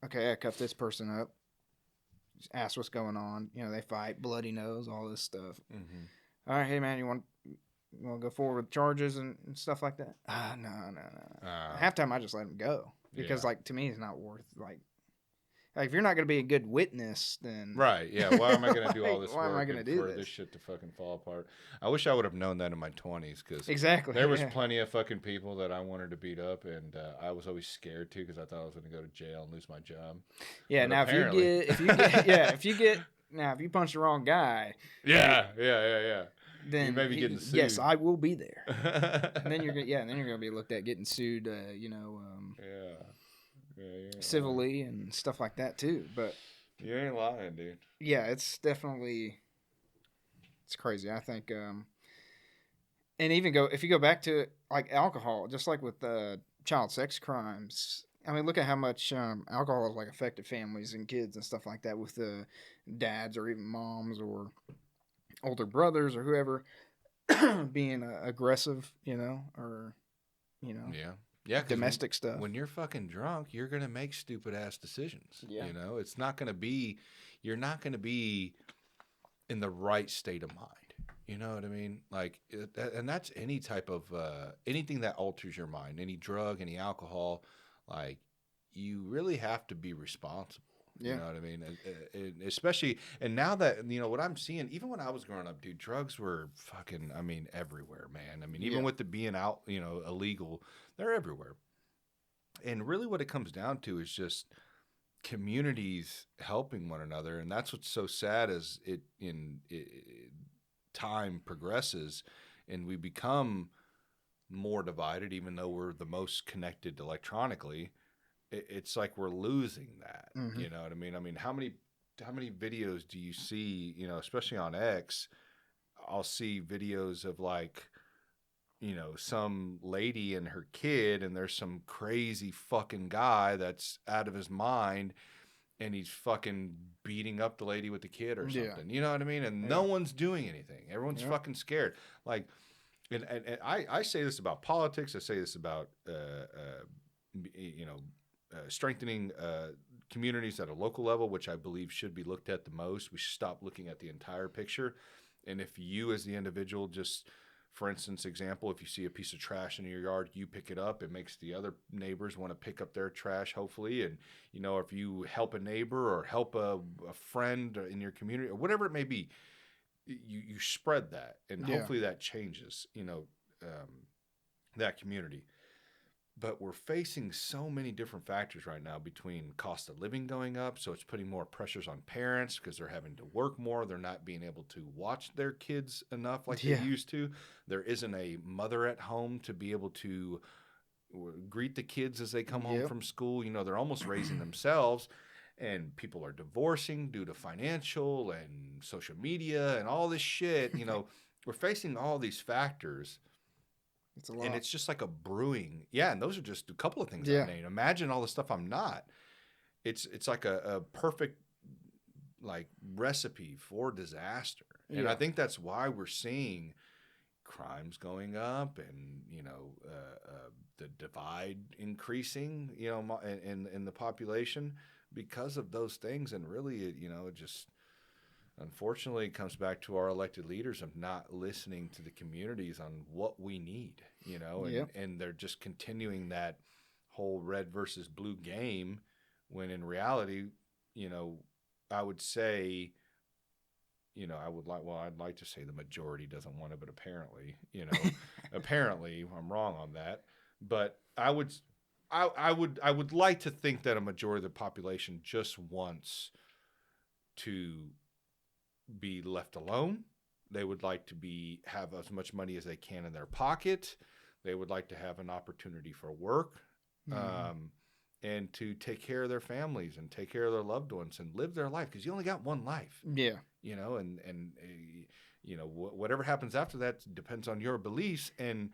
okay, I cuffed this person up, just ask what's going on. They fight, bloody nose, all this stuff.
Mm-hmm.
All right, hey man, you want to go forward with charges and stuff like that? No. Half time I just let him go because, like, to me, it's not worth like if you're not going to be a good witness, then
right, yeah. Why am I going to do all this
why
work
am I going to do
this shit to fucking fall apart? I wish I would have known that in my 20s because
exactly
there was plenty of fucking people that I wanted to beat up, and I was always scared too because I thought I was going to go to jail and lose my job.
Yeah,
but
now if you punch the wrong guy,
yeah.
Then
you may be getting sued.
Yes, I will be there. And then you're gonna be looked at getting sued. Civilly and stuff like that too. But
you ain't lying, dude.
Yeah, it's crazy. I think, and even if you go back to like alcohol, just like with child sex crimes. I mean, look at how much alcohol has like affected families and kids and stuff like that with the dads or even moms or older brothers or whoever being aggressive, or domestic stuff.
When you're fucking drunk, you're gonna make stupid ass decisions.
Yeah.
It's not gonna be. You're not gonna be in the right state of mind. You know what I mean? Like, and that's any type of anything that alters your mind, any drug, any alcohol. Like, you really have to be responsible.
Yeah.
You know what I mean? And especially, and now that, what I'm seeing, even when I was growing up, dude, drugs were fucking, everywhere, man. Even with it being out, illegal, they're everywhere. And really what it comes down to is just communities helping one another. And that's what's so sad as time progresses and we become more divided, even though we're the most connected electronically. It's like we're losing that.
Mm-hmm.
You know what I mean? How many videos do you see, especially on X, I'll see videos of like, some lady and her kid and there's some crazy fucking guy that's out of his mind and he's fucking beating up the lady with the kid or something. You know what I mean? And no one's doing anything. Everyone's fucking scared. Like, and I say this about politics. I say this about, strengthening communities at a local level, which I believe should be looked at the most. We should stop looking at the entire picture. And if you as the individual just, for instance, example, if you see a piece of trash in your yard, you pick it up. It makes the other neighbors want to pick up their trash, hopefully. And, if you help a neighbor or help a friend in your community or whatever it may be, you spread that. And hopefully that changes, that community. But we're facing so many different factors right now between cost of living going up. So it's putting more pressures on parents because they're having to work more. They're not being able to watch their kids enough like they used to. There isn't a mother at home to be able to greet the kids as they come home from school. They're almost raising themselves. And people are divorcing due to financial and social media and all this shit. We're facing all these factors.
It's a lot.
And it's just like a brewing. Yeah, and those are just a couple of things I named. Imagine all the stuff I'm not. It's like a perfect like recipe for disaster. And I think that's why we're seeing crime's going up, and the divide increasing, in the population because of those things. And really, it just unfortunately comes back to our elected leaders of not listening to the communities on what we need, and they're just continuing that whole red versus blue game, when in reality, I would say, I'd like to say the majority doesn't want it, but apparently, apparently I'm wrong on that. But I would like to think that a majority of the population just wants to be left alone. They would like to have as much money as they can in their pocket. They would like to have an opportunity for work, and to take care of their families and take care of their loved ones and live their life, because you only got one life.
Yeah.
Whatever happens after that depends on your beliefs, and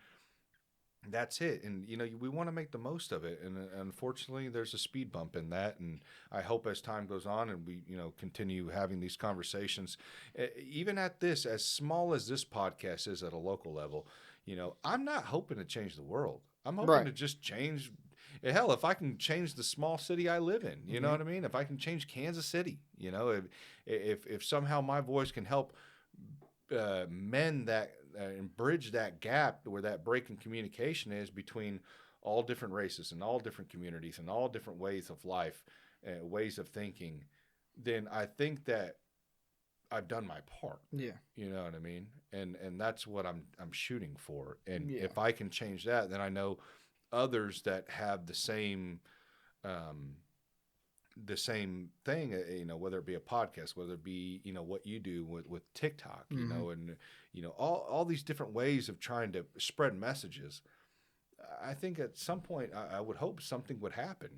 that's it. And we want to make the most of it, and unfortunately there's a speed bump in that. And I hope as time goes on and we continue having these conversations, even at this, as small as this podcast is at a local level, I'm not hoping to change the world. I'm hoping to just change. Hell, if I can change the small city I live in, you know what I mean? If I can change Kansas City, if somehow my voice can help mend that and bridge that gap where that break in communication is between all different races and all different communities and all different ways of life, ways of thinking, then I think that I've done my part.
Yeah.
You know what I mean? And that's what I'm shooting for. And if I can change that, then I know others that have the same thing, whether it be a podcast, whether it be, what you do with TikTok, and, all these different ways of trying to spread messages. I think at some point I would hope something would happen,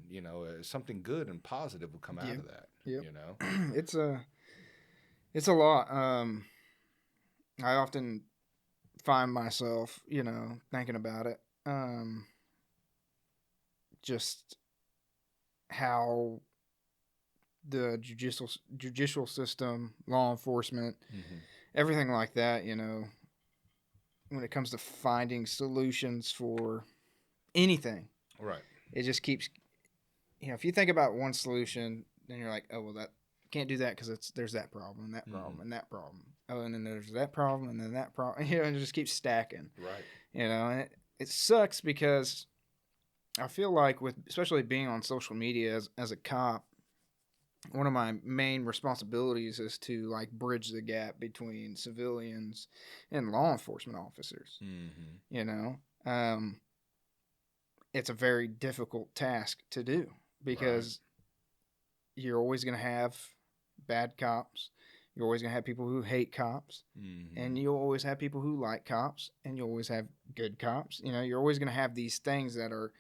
something good and positive would come out of that,
It's a lot. I often find myself, thinking about it. Just how the judicial system, law enforcement, everything like that, when it comes to finding solutions for anything,
right?
It just keeps, if you think about one solution, then you're like, oh, well, that can't do that because there's that problem and that problem and that problem. Oh, and then there's that problem and then that problem. And it just keeps stacking.
Right.
And it sucks because I feel like especially being on social media as a cop, one of my main responsibilities is to bridge the gap between civilians and law enforcement officers. It's a very difficult task to do because you're always going to have bad cops. You're always going to have people who hate cops, and you'll always have people who like cops, and you'll always have good cops. You're always going to have these things that are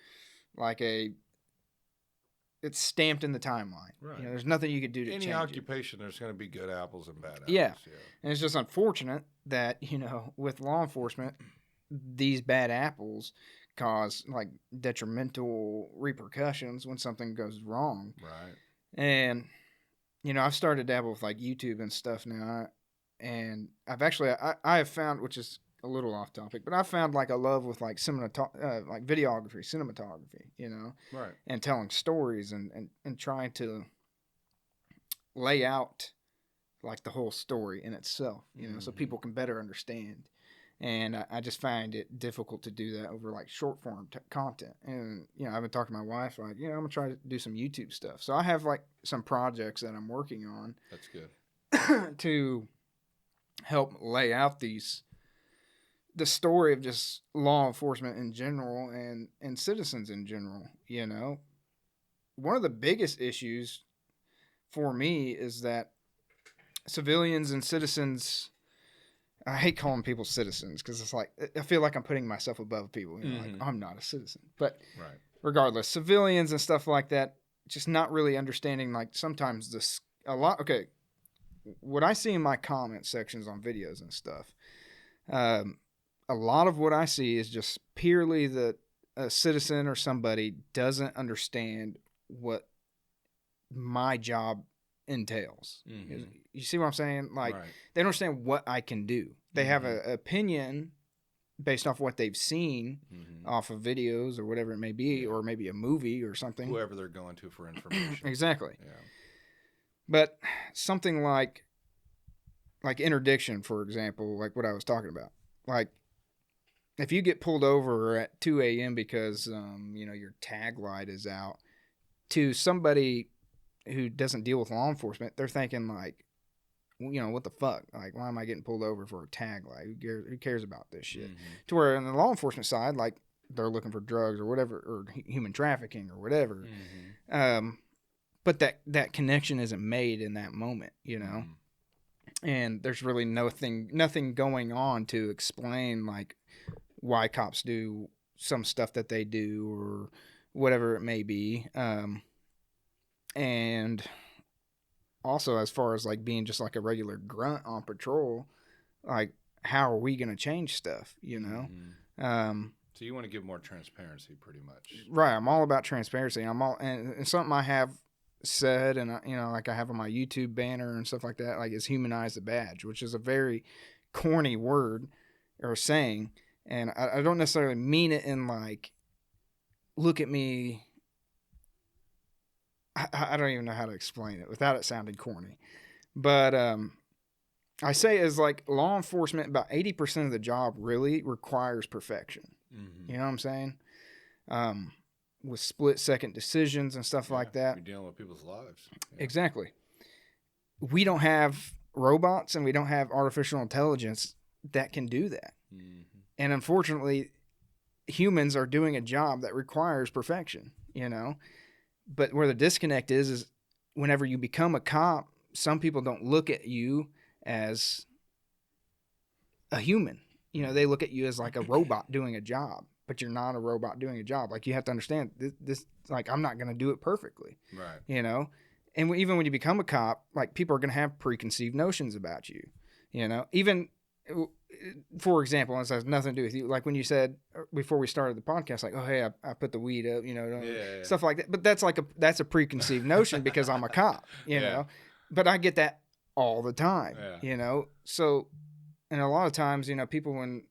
it's stamped in the timeline. Right. There's nothing you could do to change it.
Any occupation, there's going to be good apples and bad apples.
Yeah. And it's just unfortunate that, with law enforcement, these bad apples cause detrimental repercussions when something goes wrong.
Right.
And, I've started to dabble with YouTube and stuff now. And I've actually, I have found, which is a little off topic, but I found a love with videography, cinematography,
right,
and telling stories and trying to lay out the whole story in itself, so people can better understand. And I just find it difficult to do that over short form content. And I've been talking to my wife I'm gonna try to do some YouTube stuff. So I have some projects that I'm working on.
That's good.
To help lay out the story of just law enforcement in general and citizens in general. One of the biggest issues for me is that civilians and citizens, I hate calling people citizens because it's I feel like I'm putting myself above people. I'm not a citizen. But regardless, civilians and stuff like that, just not really understanding sometimes okay, what I see in my comment sections on videos and stuff, a lot of what I see is just purely that a citizen or somebody doesn't understand what my job entails. You see what I'm saying? They don't understand what I can do. They have an opinion based off what they've seen
Mm-hmm.
off of videos or whatever it may be, or maybe a movie or something.
Whoever they're going to for information.
Exactly.
Yeah.
But something like interdiction, for example, like what I was talking about, like if you get pulled over at 2 a.m. because your tag light is out, to somebody who doesn't deal with law enforcement, they're thinking like, what the fuck? Like, why am I getting pulled over for a tag light? Who cares about this shit?
Mm-hmm.
To where on the law enforcement side, like they're looking for drugs or whatever, or human trafficking or whatever.
Mm-hmm.
But that connection isn't made in that moment,
Mm-hmm.
and there's really nothing going on to explain like why cops do some stuff that they do or whatever it may be. And also, as far as like being just like a regular grunt on patrol, like how are we going to change stuff,
Mm-hmm. So you want to give more transparency, pretty much.
Right. I'm all about transparency. And something I have said, and like I have on my YouTube banner and stuff like that, like is humanize the badge, which is a very corny word or saying, and I don't necessarily mean it in like, look at me. I don't even know how to explain it without it sounding corny, but I say is like law enforcement, about 80% of the job really requires perfection.
Mm-hmm.
You know what I'm saying? With split-second decisions and stuff like that.
You're dealing with people's lives. Yeah.
Exactly. We don't have robots and we don't have artificial intelligence that can do that.
Mm-hmm.
And unfortunately, humans are doing a job that requires perfection, But where the disconnect is whenever you become a cop, some people don't look at you as a human. They look at you as like a robot doing a job, but you're not a robot doing a job. Like you have to understand this like I'm not going to do it perfectly.
Right.
And even when you become a cop, like people are going to have preconceived notions about you, even for example, and this has nothing to do with you. Like when you said before we started the podcast, like, oh, hey, I put the weed up, stuff like that. But that's a preconceived notion because I'm a cop, know, but I get that all the time, So, and a lot of times, people, when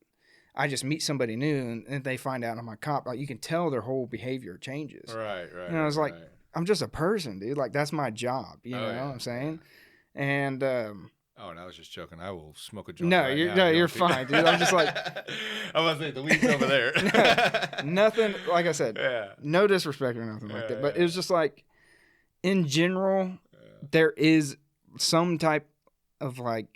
I just meet somebody new and they find out I'm a cop, like you can tell their whole behavior changes.
Right.
And I was like, I'm just a person, dude. Like that's my job. You know what I'm saying? And,
oh, and I was just joking. I will smoke a joint.
No,
right
you're
now,
you're fine, dude. I'm just like
I was like the weed's over there.
nothing. Like I said, no disrespect or nothing like that. But it was just like, in general, there is some type of like,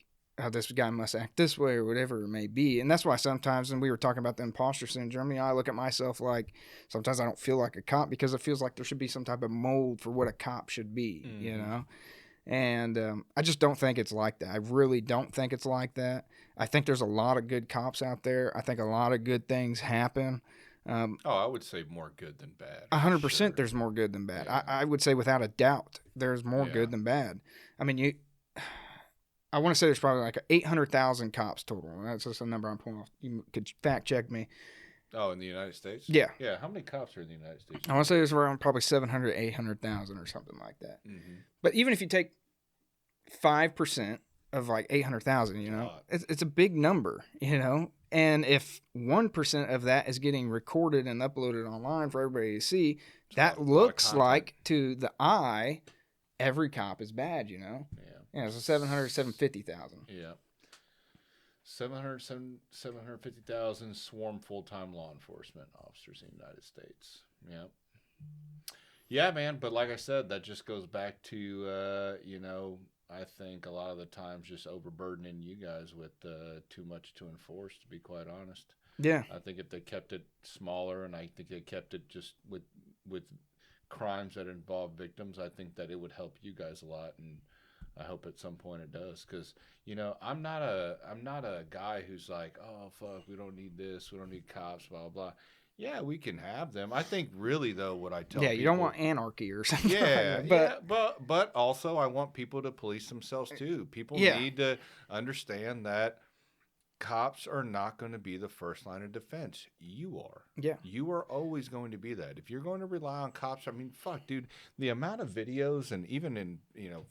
oh, this guy must act this way or whatever it may be, and that's why sometimes, when we were talking about the imposter syndrome, I look at myself like sometimes I don't feel like a cop because it feels like there should be some type of mold for what a cop should be, And I just don't think it's like that. I really don't think it's like that. I think there's a lot of good cops out there. I think a lot of good things happen.
I would say more good than bad.
100% there's more good than bad.
Yeah.
I would say without a doubt there's more good than bad. I mean, I want to say there's probably like 800,000 cops total. That's just a number I'm pulling off. You could fact check me.
Oh, in the United States?
Yeah.
Yeah. How many cops are in the United States?
I want to say there's around probably 700, 800,000 or something like that.
Mm-hmm.
But even if you take 5% of like 800,000, it's a big number, And if 1% of that is getting recorded and uploaded online for everybody to see, that looks like to the eye, every cop is bad, Yeah, so 750,000.
Yeah. 750,000 swarm full-time law enforcement officers in the United States. Yeah. Yeah, man. But like I said, that just goes back to, I think a lot of the times just overburdening you guys with too much to enforce, to be quite honest.
Yeah.
I think if they kept it smaller, and I think they kept it just with crimes that involve victims, I think that it would help you guys a lot, and I hope at some point it does, because I'm not a guy who's like, oh fuck, we don't need this, we don't need cops, blah blah blah. Yeah, we can have them. I think really though, what I tell
you don't want anarchy or something.
Yeah,
like that,
but also I want people to police themselves too. People need to understand that cops are not going to be the first line of defense. You are.
Yeah.
You are always going to be that. If you're going to rely on cops, I mean, fuck, dude, the amount of videos and even in,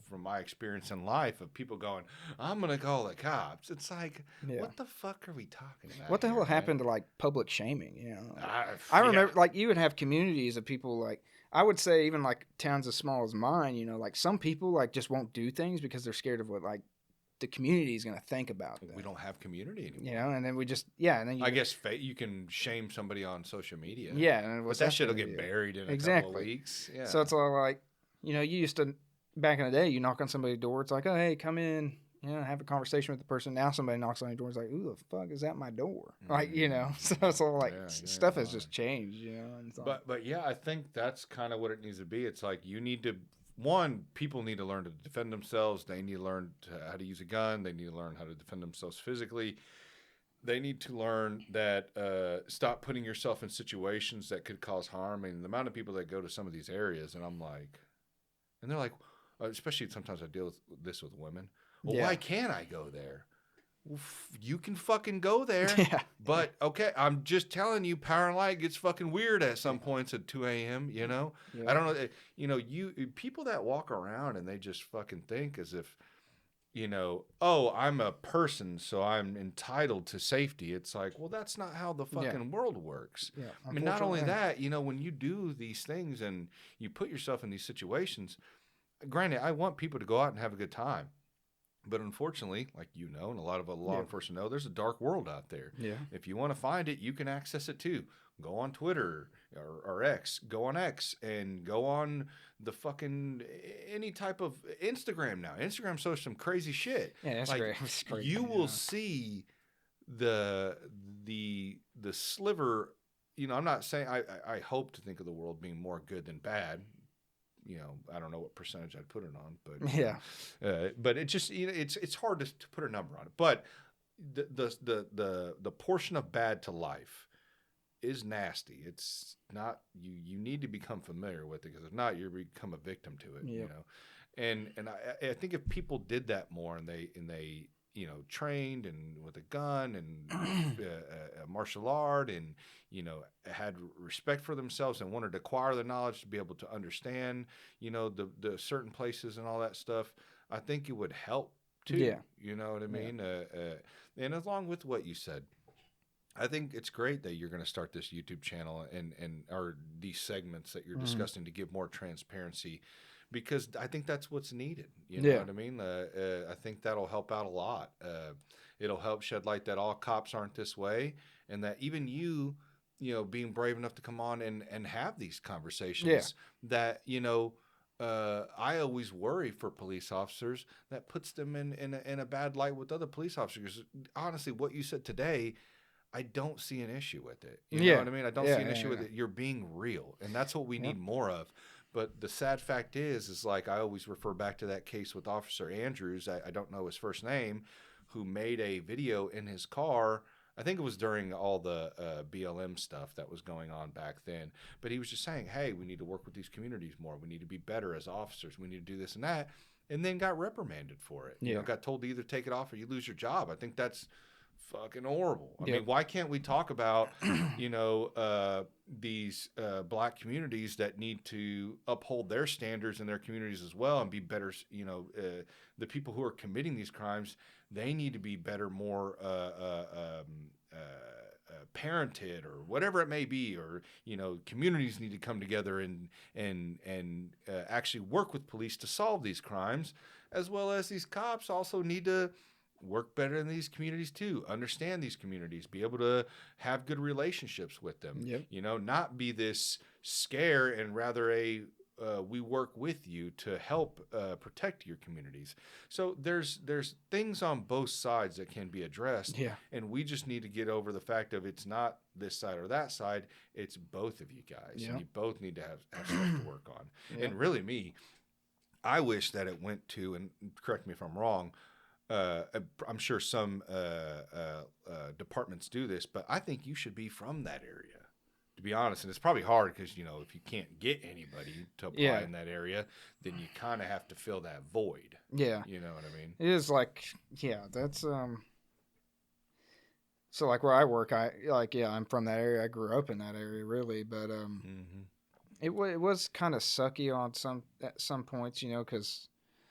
from my experience in life of people going, I'm going to call the cops. It's like,
Yeah.
what the fuck are we talking about?
What the hell
here,
happened to like public shaming?
yeah.
I remember like you would have communities of people like, I would say even like towns as small as mine, like some people like just won't do things because they're scared of what like the community is going to think about them.
We don't have community anymore.
And then we just, and then
I guess you can shame somebody on social media.
Yeah. And
but that shit will get buried in a couple of weeks. Yeah.
So it's all like, you used to, back in the day, you knock on somebody's door. It's like, oh, hey, come in, have a conversation with the person. Now somebody knocks on your door. It's like, who the fuck is at my door? Like, so it's all like stuff has just changed, And it's
but yeah, I think that's kind of what it needs to be. It's like you need to, one, people need to learn to defend themselves. They need to learn how to use a gun. They need to learn how to defend themselves physically. They need to learn that stop putting yourself in situations that could cause harm. And the amount of people that go to some of these areas, and I'm like, and they're like, especially sometiwith I deal with this with women. Well, why can't I go there? Well, you can fucking go there.
Yeah.
But, okay, I'm just telling you, power and light gets fucking weird at some points at 2 a.m.,
Yeah.
I don't know. People that walk around and they just fucking think as if, oh, I'm a person, so I'm entitled to safety. It's like, well, that's not how the fucking world works.
Yeah.
I mean, not only that, when you do these things and you put yourself in these situations, granted, I want people to go out and have a good time. But unfortunately, like and a lot of law enforcement know, there's a dark world out there.
Yeah.
If you want to find it, you can access it too. Go on Twitter or X. Go on X and go on the fucking any type of Instagram now. Instagram shows some crazy shit.
Yeah, that's
like,
great. That's great.
You will see the sliver. I'm not saying I hope to think of the world being more good than bad. I don't know what percentage I'd put it on, but but it just it's hard to put a number on it. But the portion of bad to life is nasty. It's not you need to become familiar with it, because if not, you become a victim to it. And I think if people did that more and they trained and with a gun and martial art and had respect for themselves and wanted to acquire the knowledge to be able to understand the certain places and all that stuff, I think it would help too. You know what I mean? And along with what you said, I think it's great that you're going to start this YouTube channel and or these segments that you're discussing to give more transparency, because I think that's what's needed. You know what I mean? I think that'll help out a lot. It'll help shed light that all cops aren't this way, and that even being brave enough to come on and have these conversations that, I always worry for police officers that puts them in a bad light with other police officers. Honestly, what you said today, I don't see an issue with it. You know what I mean? I don't see an issue with it. You're being real, and that's what we need more of. But the sad fact is like I always refer back to that case with Officer Andrews. I don't know his first name, who made a video in his car. I think it was during all the BLM stuff that was going on back then. But he was just saying, hey, we need to work with these communities more. We need to be better as officers. We need to do this and that. And then got reprimanded for it. Got told to either take it off or you lose your job. I think that's fucking horrible. I mean, why can't we talk about, these black communities that need to uphold their standards in their communities as well and be better, the people who are committing these crimes, they need to be better, more parented or whatever it may be, or, communities need to come together and actually work with police to solve these crimes, as well as these cops also need to work better in these communities too, understand these communities, be able to have good relationships with them, not be this scare, and rather we work with you to help protect your communities. So there's things on both sides that can be addressed, and we just need to get over the fact of it's not this side or that side, it's both of you guys, and you both need to have stuff to work on. And really I wish that it went to, and correct me if I'm wrong, I'm sure some departments do this, but I think you should be from that area, to be honest. And it's probably hard because, if you can't get anybody to apply in that area, then you kind of have to fill that void.
Yeah.
You know what I mean?
It is like, that's, So like where I work, I'm from that area. I grew up in that area, really, but
Mm-hmm.
it was kind of sucky on at some points, because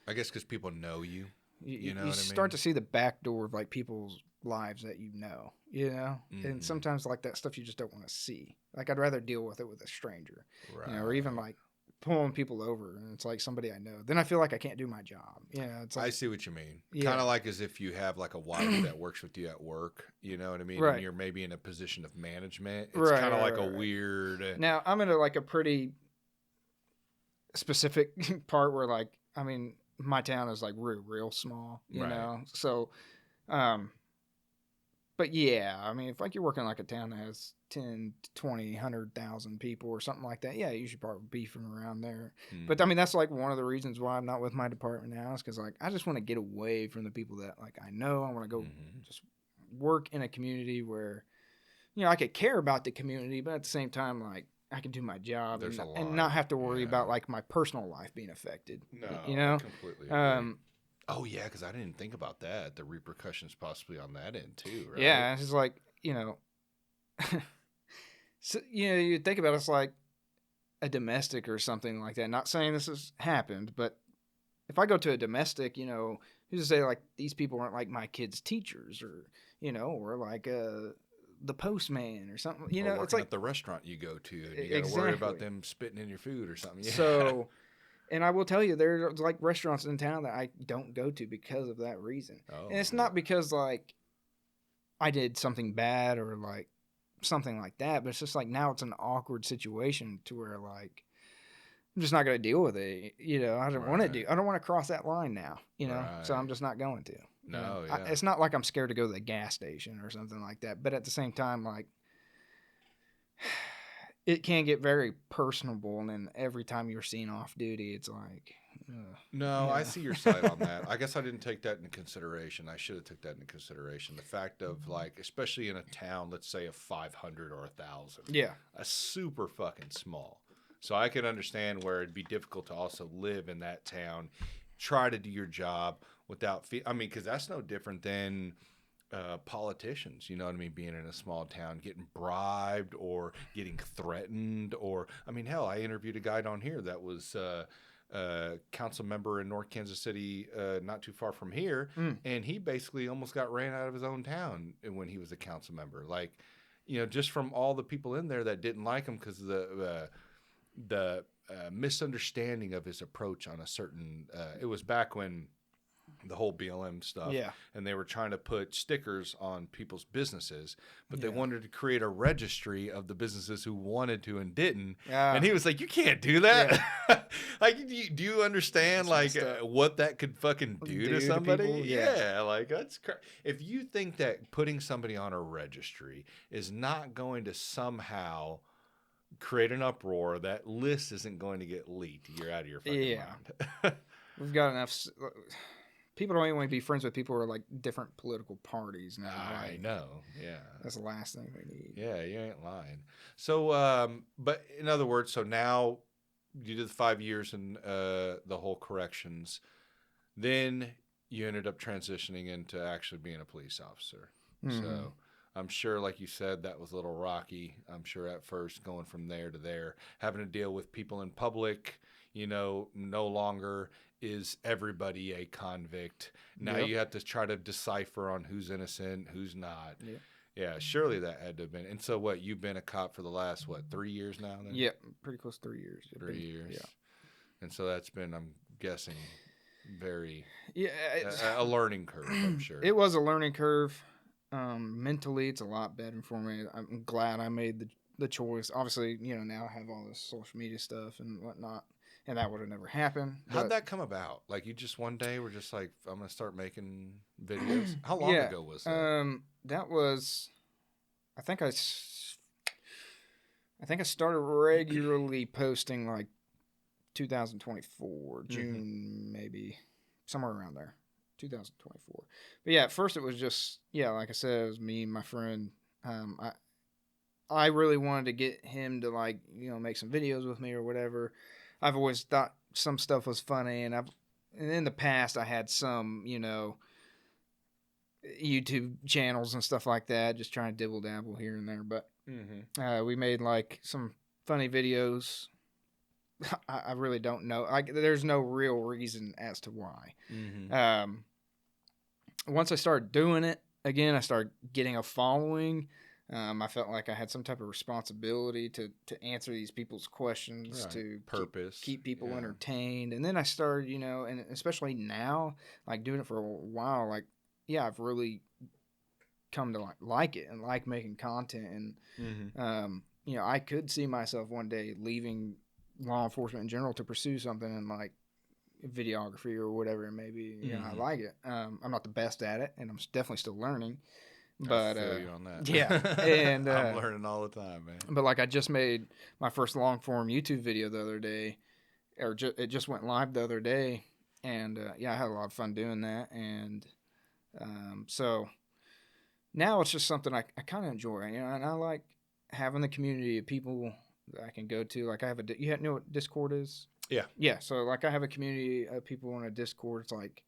I guess because people know you.
you
You know
you
what I
start
mean?
to see the back door of like people's lives that and
Mm-hmm.
sometimes like that stuff you just don't want to see. Like I'd rather deal with it with a stranger,
Right.
or even like pulling people over and it's like somebody I know. Then I feel like I can't do my job. It's
I
like
see what you mean.
yeah,
Kind of like as if you have like a wife that works with you at work. You know what I mean? And
right,
you're maybe in a position of management. It's
right,
kind of
right,
like a
right, right.
weird.
Now I'm in like a pretty specific part where like I mean my town is like real small,
Right.
So um but yeah, I mean if like you're working like a town that has 10 to 20 100,000 people or something like that, yeah, you should probably be from around there. But I
Mm-hmm.
mean that's like one of the reasons why I'm not with my department now is because like I just want to get away from the people that like I know. I want to go
Mm-hmm.
just work in a community where I could care about the community, but at the same time, like I can do my job
There's a
and not
line.
have to worry
Yeah.
about like my personal life being affected.
No,
You
I
know,
completely agree.
um,
Oh yeah, because I didn't think about that. The repercussions possibly on that end too, right?
yeah, it's just like so, you think about it, it's like a domestic or something like that. Not saying this has happened, but if I go to a domestic, who's to say like these people aren't like my kids' teachers or or like the postman or something.
Or
It's
working
like
at the restaurant you go to, and you got to worry about
exactly.
them spitting in your food or something. Yeah.
So, and I will tell you, there's like restaurants in town that I don't go to because of that reason.
Oh
And it's
yeah.
not because like I did something bad or like something like that, but it's just like now it's an awkward situation to where like I'm just not going to deal with it. I don't want to
Right.
I don't want to cross that line now, so
Right.
I'm just not going to.
No. Yeah.
It's not like I'm scared to go to the gas station or something like that, but at the same time, like it can get very personable, and then every time you're seen off duty, it's like,
No, I
yeah,
see your side on that. I guess I didn't take that into consideration. I should have took that into consideration. The fact of like, especially in a town, let's say of 500 or 1,000,
yeah,
a super fucking small. So I can understand where it'd be difficult to also live in that town, try to do your job without. I mean, because that's no different than politicians. You know what I mean? Being in a small town, getting bribed or getting threatened, or I mean, hell, I interviewed a guy down here that was. Council member in North Kansas City, not too far from here,
mm,
and he basically almost got ran out of his own town when he was a council member. Like, just from all the people in there that didn't like him because of the misunderstanding of his approach on a certain. It was back when the whole BLM stuff,
yeah,
and they were trying to put stickers on people's businesses, but they
yeah,
wanted to create a registry of the businesses who wanted to and didn't. And
yeah.
he was like, "You can't do that." Like, do you understand
That's
like
messed up.
what that could fucking do to
Do to
somebody?
people, yeah.
Yeah, like if you think that putting somebody on a registry is not going to somehow create an uproar, that list isn't going to get leaked. You're out of your fucking
Yeah.
mind.
We've got enough. People don't even want to be friends with people who are like different political parties now.
I
Like,
know. Yeah.
that's the last thing we need.
Yeah, you ain't lying. So, but in other words, so now you did the 5 years in the whole corrections. Then you ended up transitioning into actually being a police officer.
Mm-hmm.
So I'm sure, like you said, that was a little rocky. I'm sure at first going from there to there, having to deal with people in public, no longer is everybody a convict. Now
Yep.
you have to try to decipher on who's innocent, who's not.
Yep.
Yeah, surely that had to have been. And so, what? You've been a cop for the last 3 years now? Then
Yep. Pretty close to 3 years.
3 years.
Yeah.
And so that's been, I'm guessing, very
Yeah.
a learning curve. I'm sure.
It was a learning curve. Mentally, it's a lot better for me. I'm glad I made the choice. Obviously, now I have all this social media stuff and whatnot, and that would have never happened.
How'd that come about? Like you just one day were just like, I'm gonna start making videos. How long
Yeah.
ago was that?
That was, I think I started regularly posting like 2024 June, maybe somewhere around there, 2024. But yeah, at first it was just like I said, it was me and my friend. I really wanted to get him to like make some videos with me or whatever. I've always thought some stuff was funny, and in the past I had some YouTube channels and stuff like that, just trying to dibble dabble here and there. But we made like some funny videos. I really don't know. Like, there's no real reason as to why. Once I started doing it again, I started getting a following. I felt like I had some type of responsibility to answer these people's questions, to keep people entertained. And then I started, you know, and especially now, like doing it for a while, like, yeah, I've really come to like it and like making content. And, you know, I could see myself one day leaving law enforcement in general to pursue something in like videography or whatever it may be. You know, I like it. I'm not the best at it, and I'm definitely still learning. But
I feel you on that.
yeah, and
I'm learning all the time, man.
But like, I just made my first long form YouTube video the other day, or it just went live the other day, and yeah, I had a lot of fun doing that, and so now it's just something I kind of enjoy, you know, and I like having the community of people that I can go to. Like, I have you know what Discord is? Yeah. So like, I have a community of people on a Discord. It's like,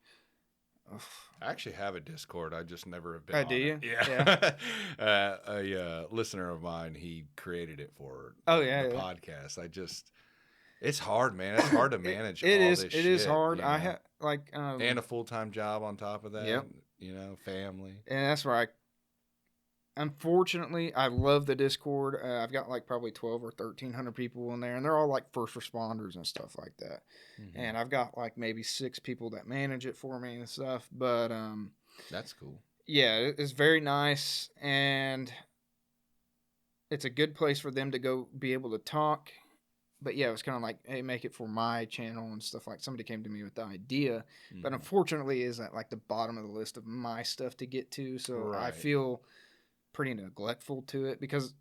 I actually have a Discord. I just never have been
oh,
on
do you?
it. Yeah. A listener of mine, he created it for the podcast. It's hard, man. It's hard to manage all this shit.
It is hard.
You
I
know?
have like
and a full-time job on top of that.
Yep.
You know, family.
And that's where unfortunately, I love the Discord. I've got like probably 12 or 1,300 people in there, and they're all like first responders and stuff like that. And I've got like maybe 6 people that manage it for me and stuff. But
that's cool.
Yeah, it's very nice, and it's a good place for them to go be able to talk. But yeah, it was kind of like, hey, make it for my channel and stuff. Like, somebody came to me with the idea, but unfortunately, is at like the bottom of the list of my stuff to get to. So I feel pretty neglectful to it, because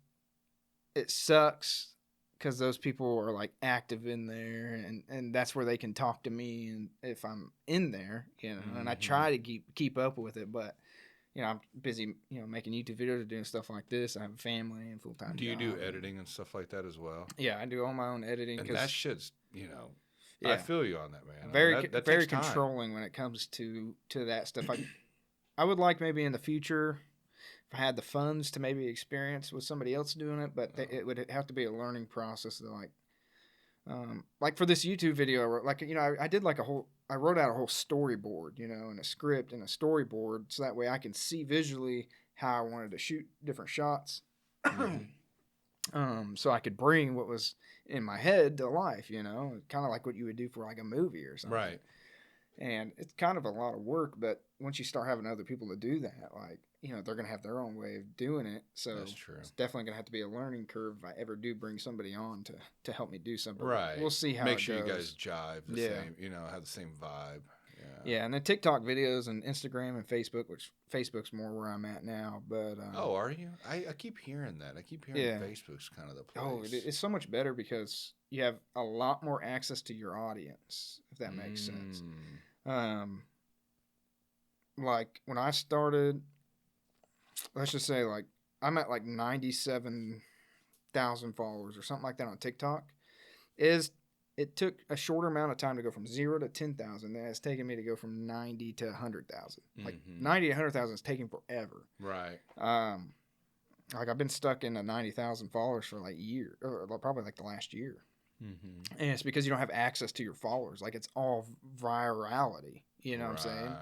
it sucks, because those people are like active in there, and that's where they can talk to me, and if I'm in there, you know, and I try to keep up with it, but you know, I'm busy, you know, making YouTube videos or doing stuff like this. I have a family and full-time
Do you
job.
do editing and stuff like that as well?
Yeah, I do all my own editing.
And that shit's, you know,
yeah,
I feel you on that, man.
Very controlling when it comes to that stuff. I would like maybe in the future, if I had the funds, to maybe experience with somebody else doing it, but it would have to be a learning process. To like for this YouTube video, I wrote, like, you know, I wrote out a whole storyboard, you know, and a script and a storyboard, so that way I can see visually how I wanted to shoot different shots. So I could bring what was in my head to life, you know, kind of like what you would do for like a movie or something.
Right.
And it's kind of a lot of work, but once you start having other people to do that, like, you know, they're going to have their own way of doing it. So
that's true. It's
definitely going to have to be a learning curve if I ever do bring somebody on to help me do something.
Right.
We'll see how it goes.
Make sure you guys jive the same, you know, have the same vibe.
Yeah, and then TikTok videos and Instagram and Facebook, which Facebook's more where I'm at now. But
oh, are you? I keep hearing that. I keep hearing Facebook's kind of the place.
Oh, it's so much better because you have a lot more access to your audience, if that makes sense. Like when I started, let's just say like I'm at like 97,000 followers or something like that on TikTok. It took a shorter amount of time to go from 0 to 10,000 than it's taken me to go from 90 to 100,000. Like 90 to 100,000 is taking forever.
Right.
Like I've been stuck in the 90,000 followers for like a year, or probably like the last year. And it's because you don't have access to your followers. Like, it's all virality. You know what I'm saying?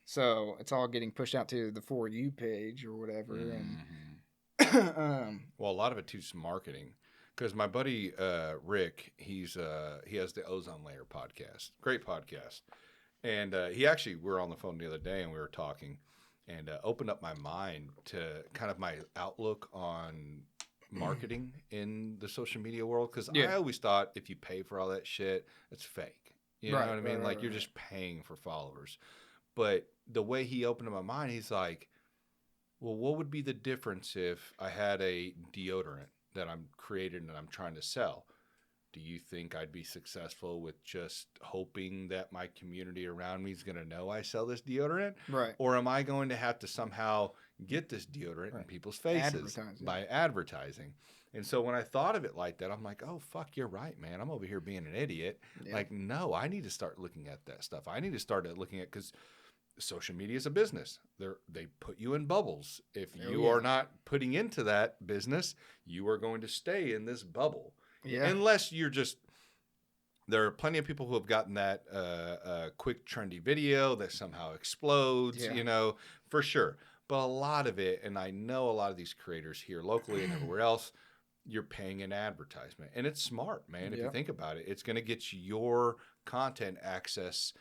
So it's all getting pushed out to the For You page or whatever. And
well, a lot of it too is marketing. Because my buddy Rick, he has the Ozone Layer podcast, great podcast, and we were on the phone the other day and we were talking, and opened up my mind to kind of my outlook on marketing in the social media world. Because I always thought if you pay for all that shit, it's fake. You know what I mean? Like, you're just paying for followers. But the way he opened up my mind, he's like, well, what would be the difference if I had a deodorant that I'm creating and I'm trying to sell? Do you think I'd be successful with just hoping that my community around me is going to know I sell this deodorant?
Right.
Or am I going to have to somehow get this deodorant in people's faces by advertising? And so when I thought of it like that, I'm like, oh, fuck, you're right, man. I'm over here being an idiot. Yeah. Like, no, I need to start looking at that stuff. I need to start looking at, because social media is a business. They put you in bubbles. If
Oh,
you
yeah.
are not putting into that business, you are going to stay in this bubble.
Yeah.
Unless you're just, there are plenty of people who have gotten that quick trendy video that somehow explodes,
Yeah.
for sure. But a lot of it, and I know a lot of these creators here locally and everywhere else, you're paying an advertisement. And it's smart, man. If you
Yep.
think about it, it's going to get your content access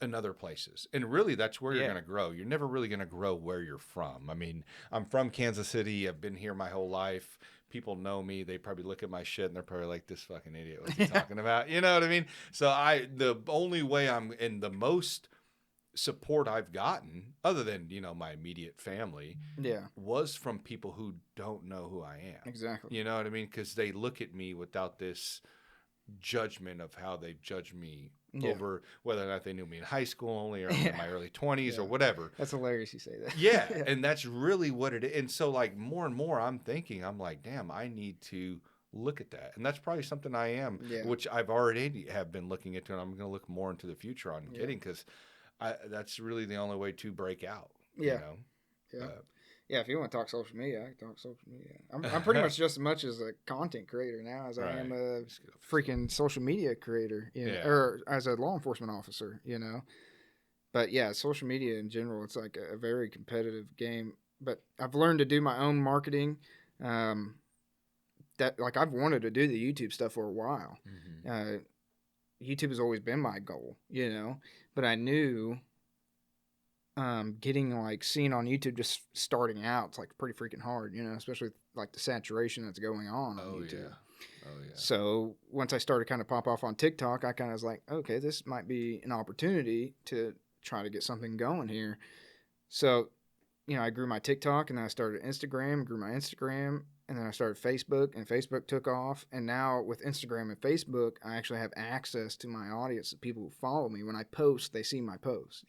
in other places. And really, that's where you're
Yeah.
going to grow. You're never really going to grow where you're from. I mean, I'm from Kansas City. I've been here my whole life. People know me. They probably look at my shit and they're probably like, this fucking idiot, what's he talking about? You know what I mean? So the only way I'm in the most support I've gotten, other than, my immediate family,
Yeah.
was from people who don't know who I am.
Exactly.
You know what I mean? Because they look at me without this judgment of how they judge me over whether or not they knew me in high school only or in my early 20s or whatever.
That's hilarious you say that.
Yeah. And that's really what it is. And so like more and more I'm like, damn, I need to look at that. And that's probably something I am, which I've already have been looking into, and I'm going to look more into the future on getting, because that's really the only way to break out.
Yeah. Yeah, if you want to talk social media, I can talk social media. I'm pretty much just as much as a content creator now as I am a freaking social media creator, or as a law enforcement officer, But yeah, social media in general, it's like a very competitive game. But I've learned to do my own marketing. That like I've wanted to do the YouTube stuff for a while.
Mm-hmm.
YouTube has always been my goal, But I knew getting like seen on YouTube just starting out, it's like pretty freaking hard, especially with, like the saturation that's going on YouTube.
Oh yeah.
So once I started kind of pop off on TikTok, I kind of was like, okay, this might be an opportunity to try to get something going here. So, I grew my TikTok, and then I started Instagram, grew my Instagram, and then I started Facebook, and Facebook took off. And now with Instagram and Facebook, I actually have access to my audience, the people who follow me. When I post, they see my post,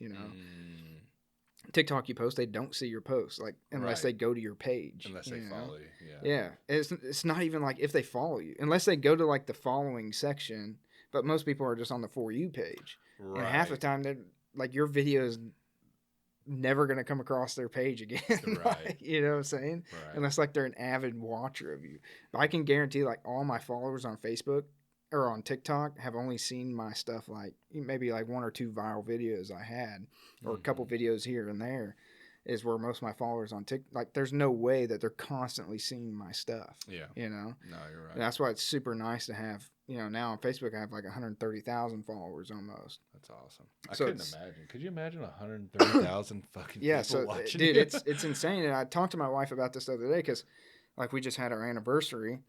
TikTok, you post, they don't see your post, like unless they go to your page.
Unless they follow you,
yeah. It's not even like if they follow you, unless they go to like the following section. But most people are just on the For You page, and half the time they're like your video is never gonna come across their page again. Like, you know what I'm saying?
Right.
Unless like they're an avid watcher of you. But I can guarantee like all my followers on Facebook or on TikTok have only seen my stuff like maybe like one or two viral videos I had, or a couple videos here and there, is where most of my followers on TikTok, like there's no way that they're constantly seeing my stuff.
Yeah.
No,
you're right.
And that's why it's super nice to have, now on Facebook I have like 130,000 followers almost.
That's awesome. I couldn't imagine. Could you imagine 130,000 fucking people watching?
Dude, it's insane. And I talked to my wife about this the other day because like we just had our anniversary,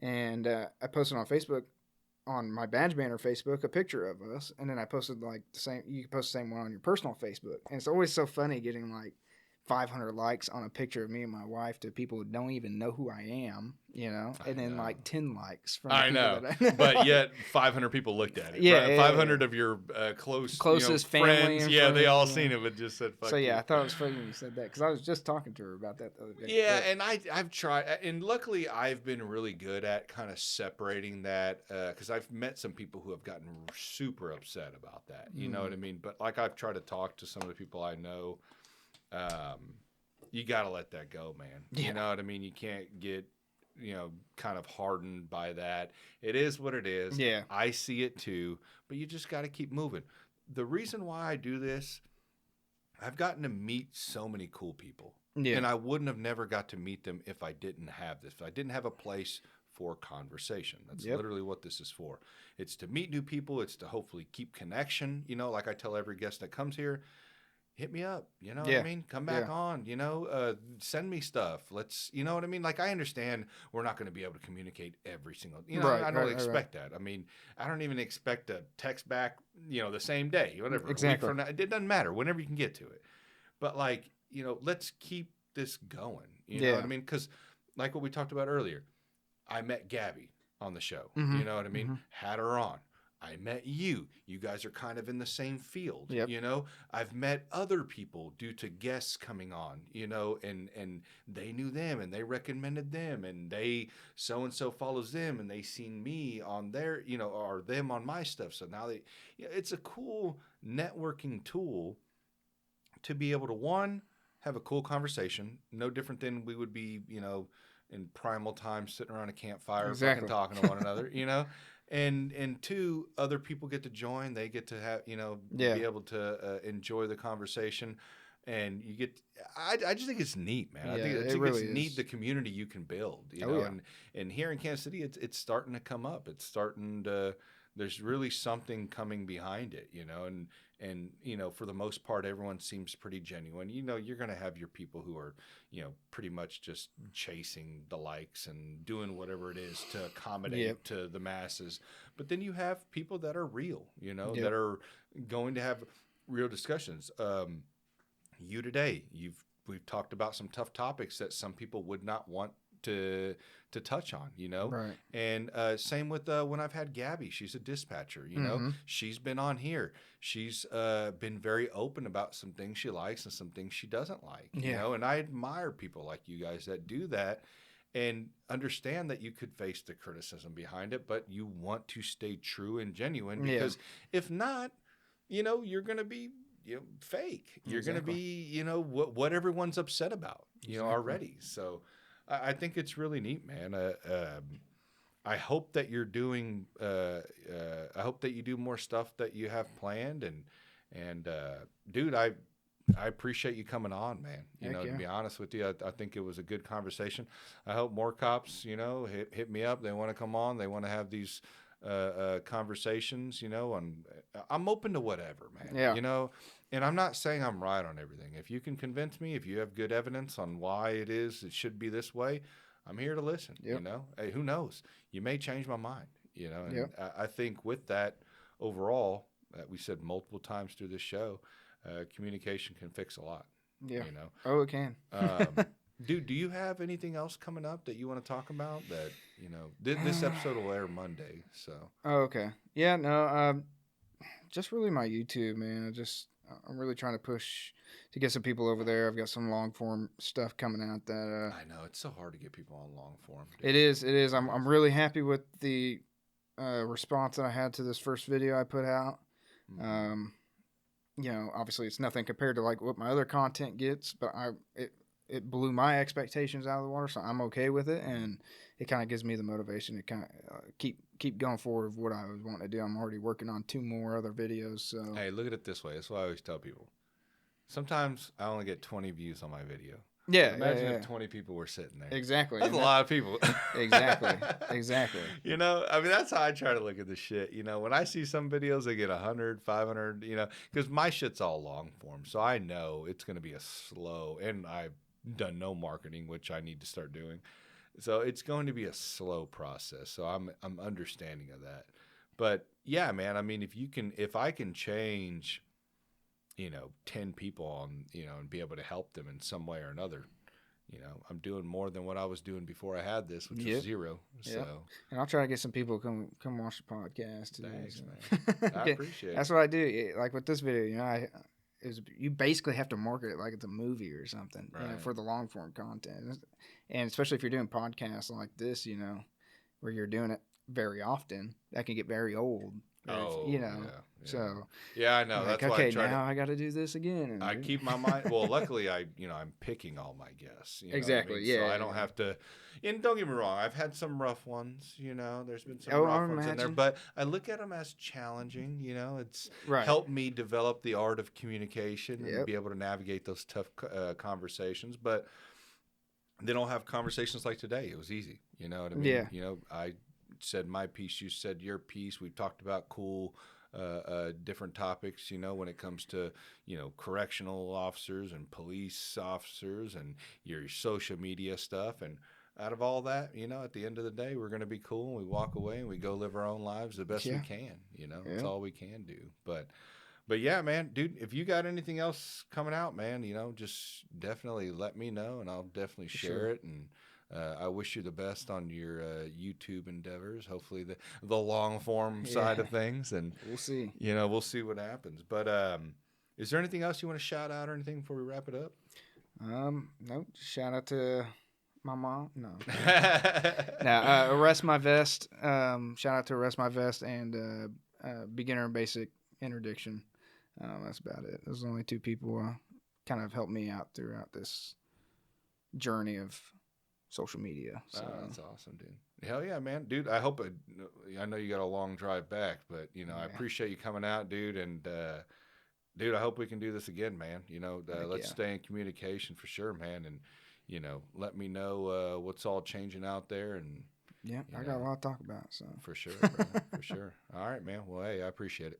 and I posted on Facebook, on my Badge Banter Facebook, a picture of us, and then I posted like the same. You can post the same one on your personal Facebook, and it's always so funny getting like 500 likes on a picture of me and my wife to people who don't even know who I am, and then like 10 likes from
I know.
that I know.
But yet 500 people looked at it.
Yeah,
right? 500 of your
closest family
friends,
and
they
friends,
all seen it, but just said fuck
So
you.
I thought it was funny when you said that, because I was just talking to her about that the other day.
Yeah, and I've tried, and luckily I've been really good at kind of separating that, because I've met some people who have gotten super upset about that. You know what I mean? But like I've tried to talk to some of the people I know. You got to let that go, man.
Yeah.
You know what I mean? You can't get, kind of hardened by that. It is what it is.
Yeah.
I see it too, but you just got to keep moving. The reason why I do this, I've gotten to meet so many cool people.
Yeah.
And I wouldn't have never got to meet them if I didn't have this. If I didn't have a place for conversation. That's literally what this is for. It's to meet new people. It's to hopefully keep connection. Like I tell every guest that comes here, hit me up, what I mean? Come back on, send me stuff. Let's, you know what I mean? Like, I understand we're not going to be able to communicate every single, I don't expect that. I mean, I don't even expect a text back, the same day, whatever.
Exactly.
A week from now, it doesn't matter, whenever you can get to it. But like, let's keep this going, you know what I mean? Because like what we talked about earlier, I met Gabby on the show, you know what I mean? Had her on. I met you. You guys are kind of in the same field, I've met other people due to guests coming on, and they knew them and they recommended them, and they so-and-so follows them and they seen me on their, or them on my stuff. So now it's a cool networking tool to be able to, one, have a cool conversation, no different than we would be, in primal time sitting around a campfire
Exactly.
fucking talking to one another, and two, other people get to join. They get to have,
Yeah.
be able to enjoy the conversation. And you get, I just think it's neat, man. I
Yeah,
think
it really
it's neat
is.
the community you can build,
Oh, yeah.
and here in Kansas City, it's starting to come up. It's starting to, there's really something coming behind it, and for the most part, everyone seems pretty genuine. You're going to have your people who are, pretty much just chasing the likes and doing whatever it is to accommodate
Yep.
to the masses. But then you have people that are real,
Yep.
that are going to have real discussions. You today, we've talked about some tough topics that some people would not want to touch on,
Right.
And same with when I've had Gabby. She's a dispatcher,
Mhm.
She's been on here. She's been very open about some things she likes and some things she doesn't like,
Yeah.
And I admire people like you guys that do that and understand that you could face the criticism behind it, but you want to stay true and genuine, because if not, you're going to be fake. You're going to be, what everyone's upset about, already. So I think it's really neat, man. I hope that you're doing, I hope that you do more stuff that you have planned. And dude, I appreciate you coming on, man. To be honest with you, I think it was a good conversation. I hope more cops, hit me up. They want to come on. They want to have these conversations, and I'm open to whatever, man.
Yeah.
And I'm not saying I'm right on everything. If you can convince me, if you have good evidence on why it should be this way, I'm here to listen.
Yep.
Hey, who knows? You may change my mind. And
Yep.
I think with that, overall, that we said multiple times through this show, communication can fix a lot.
Yeah. Oh, it can.
Dude, do you have anything else coming up that you want to talk about? That this episode will air Monday, so.
Oh, okay. Yeah. No. Just really my YouTube, man. I'm really trying to push to get some people over there. I've got some long form stuff coming out that.
I know it's so hard to get people on long form.
Dude. It is. It is. I'm really happy with the response that I had to this first video I put out.
Mm-hmm.
Obviously it's nothing compared to like what my other content gets, but it blew my expectations out of the water, so I'm okay with it, and it kind of gives me the motivation to kind of keep going forward with what I was wanting to do. I'm already working on 2 more other videos. So
hey, look at it this way. That's what I always tell people. Sometimes I only get 20 views on my video.
Yeah,
imagine if 20 people were sitting there.
Exactly.
That's a lot of people.
Exactly.
That's how I try to look at this shit. When I see some videos, they get 100, 500, because my shit's all long form. So I know it's going to be a slow, and I've done no marketing, which I need to start doing. So it's going to be a slow process. So I'm understanding of that. But yeah, man, I mean, if I can change, 10 people on, and be able to help them in some way or another, I'm doing more than what I was doing before I had this, which was 0. So,
yep. And I'll try to get some people to come watch the podcast.
Thanks, man. I appreciate it.
That's what I do. Like with this video, you basically have to market it like it's a movie or something,
right.
For the long form content. And especially if you're doing podcasts like this, where you're doing it very often, that can get very old.
Yeah.
So
yeah, I know.
Like,
that's
okay,
why
I got to do this again.
I keep my mind. Well, luckily, I'm picking all my guests.
Exactly.
Yeah. So I
Yeah.
don't have to. And don't get me wrong, I've had some rough ones. There's been some
Oh,
rough
I
ones in there,
imagine.
but I look at them as challenging. It's
Right.
helped me develop the art of communication and
Yep.
be able to navigate those tough conversations. But they don't have conversations like today. It was easy. You know what I mean?
Yeah.
I said my piece, you said your piece. We've talked about cool different topics, when it comes to, correctional officers and police officers and your social media stuff. And out of all that, at the end of the day, we're going to be cool and we walk away and we go live our own lives the best we can, That's all we can do. But yeah, man, dude, if you got anything else coming out, man, just definitely let me know and I'll definitely share it. And I wish you the best on your YouTube endeavors. Hopefully the long form side of things, and
we'll see.
We'll see what happens. But is there anything else you want to shout out or anything before we wrap it up?
No. Shout out to my mom. No. Now, Arrest My Vest. Shout out to Arrest My Vest and Beginner and Basic Interdiction. That's about it. Those are the only 2 people kind of helped me out throughout this journey of social media. So
Oh, that's awesome, dude. Hell yeah, man, dude. I hope I know you got a long drive back, but I
Yeah.
appreciate you coming out, dude. And dude, I hope we can do this again, man.
Heck
Let's
yeah.
stay in communication for sure, man. And let me know what's all changing out there, and
yeah,
you
I got a
know,
lot to talk about. So
for sure, brother, for sure. All right, man. Well, hey, I appreciate it.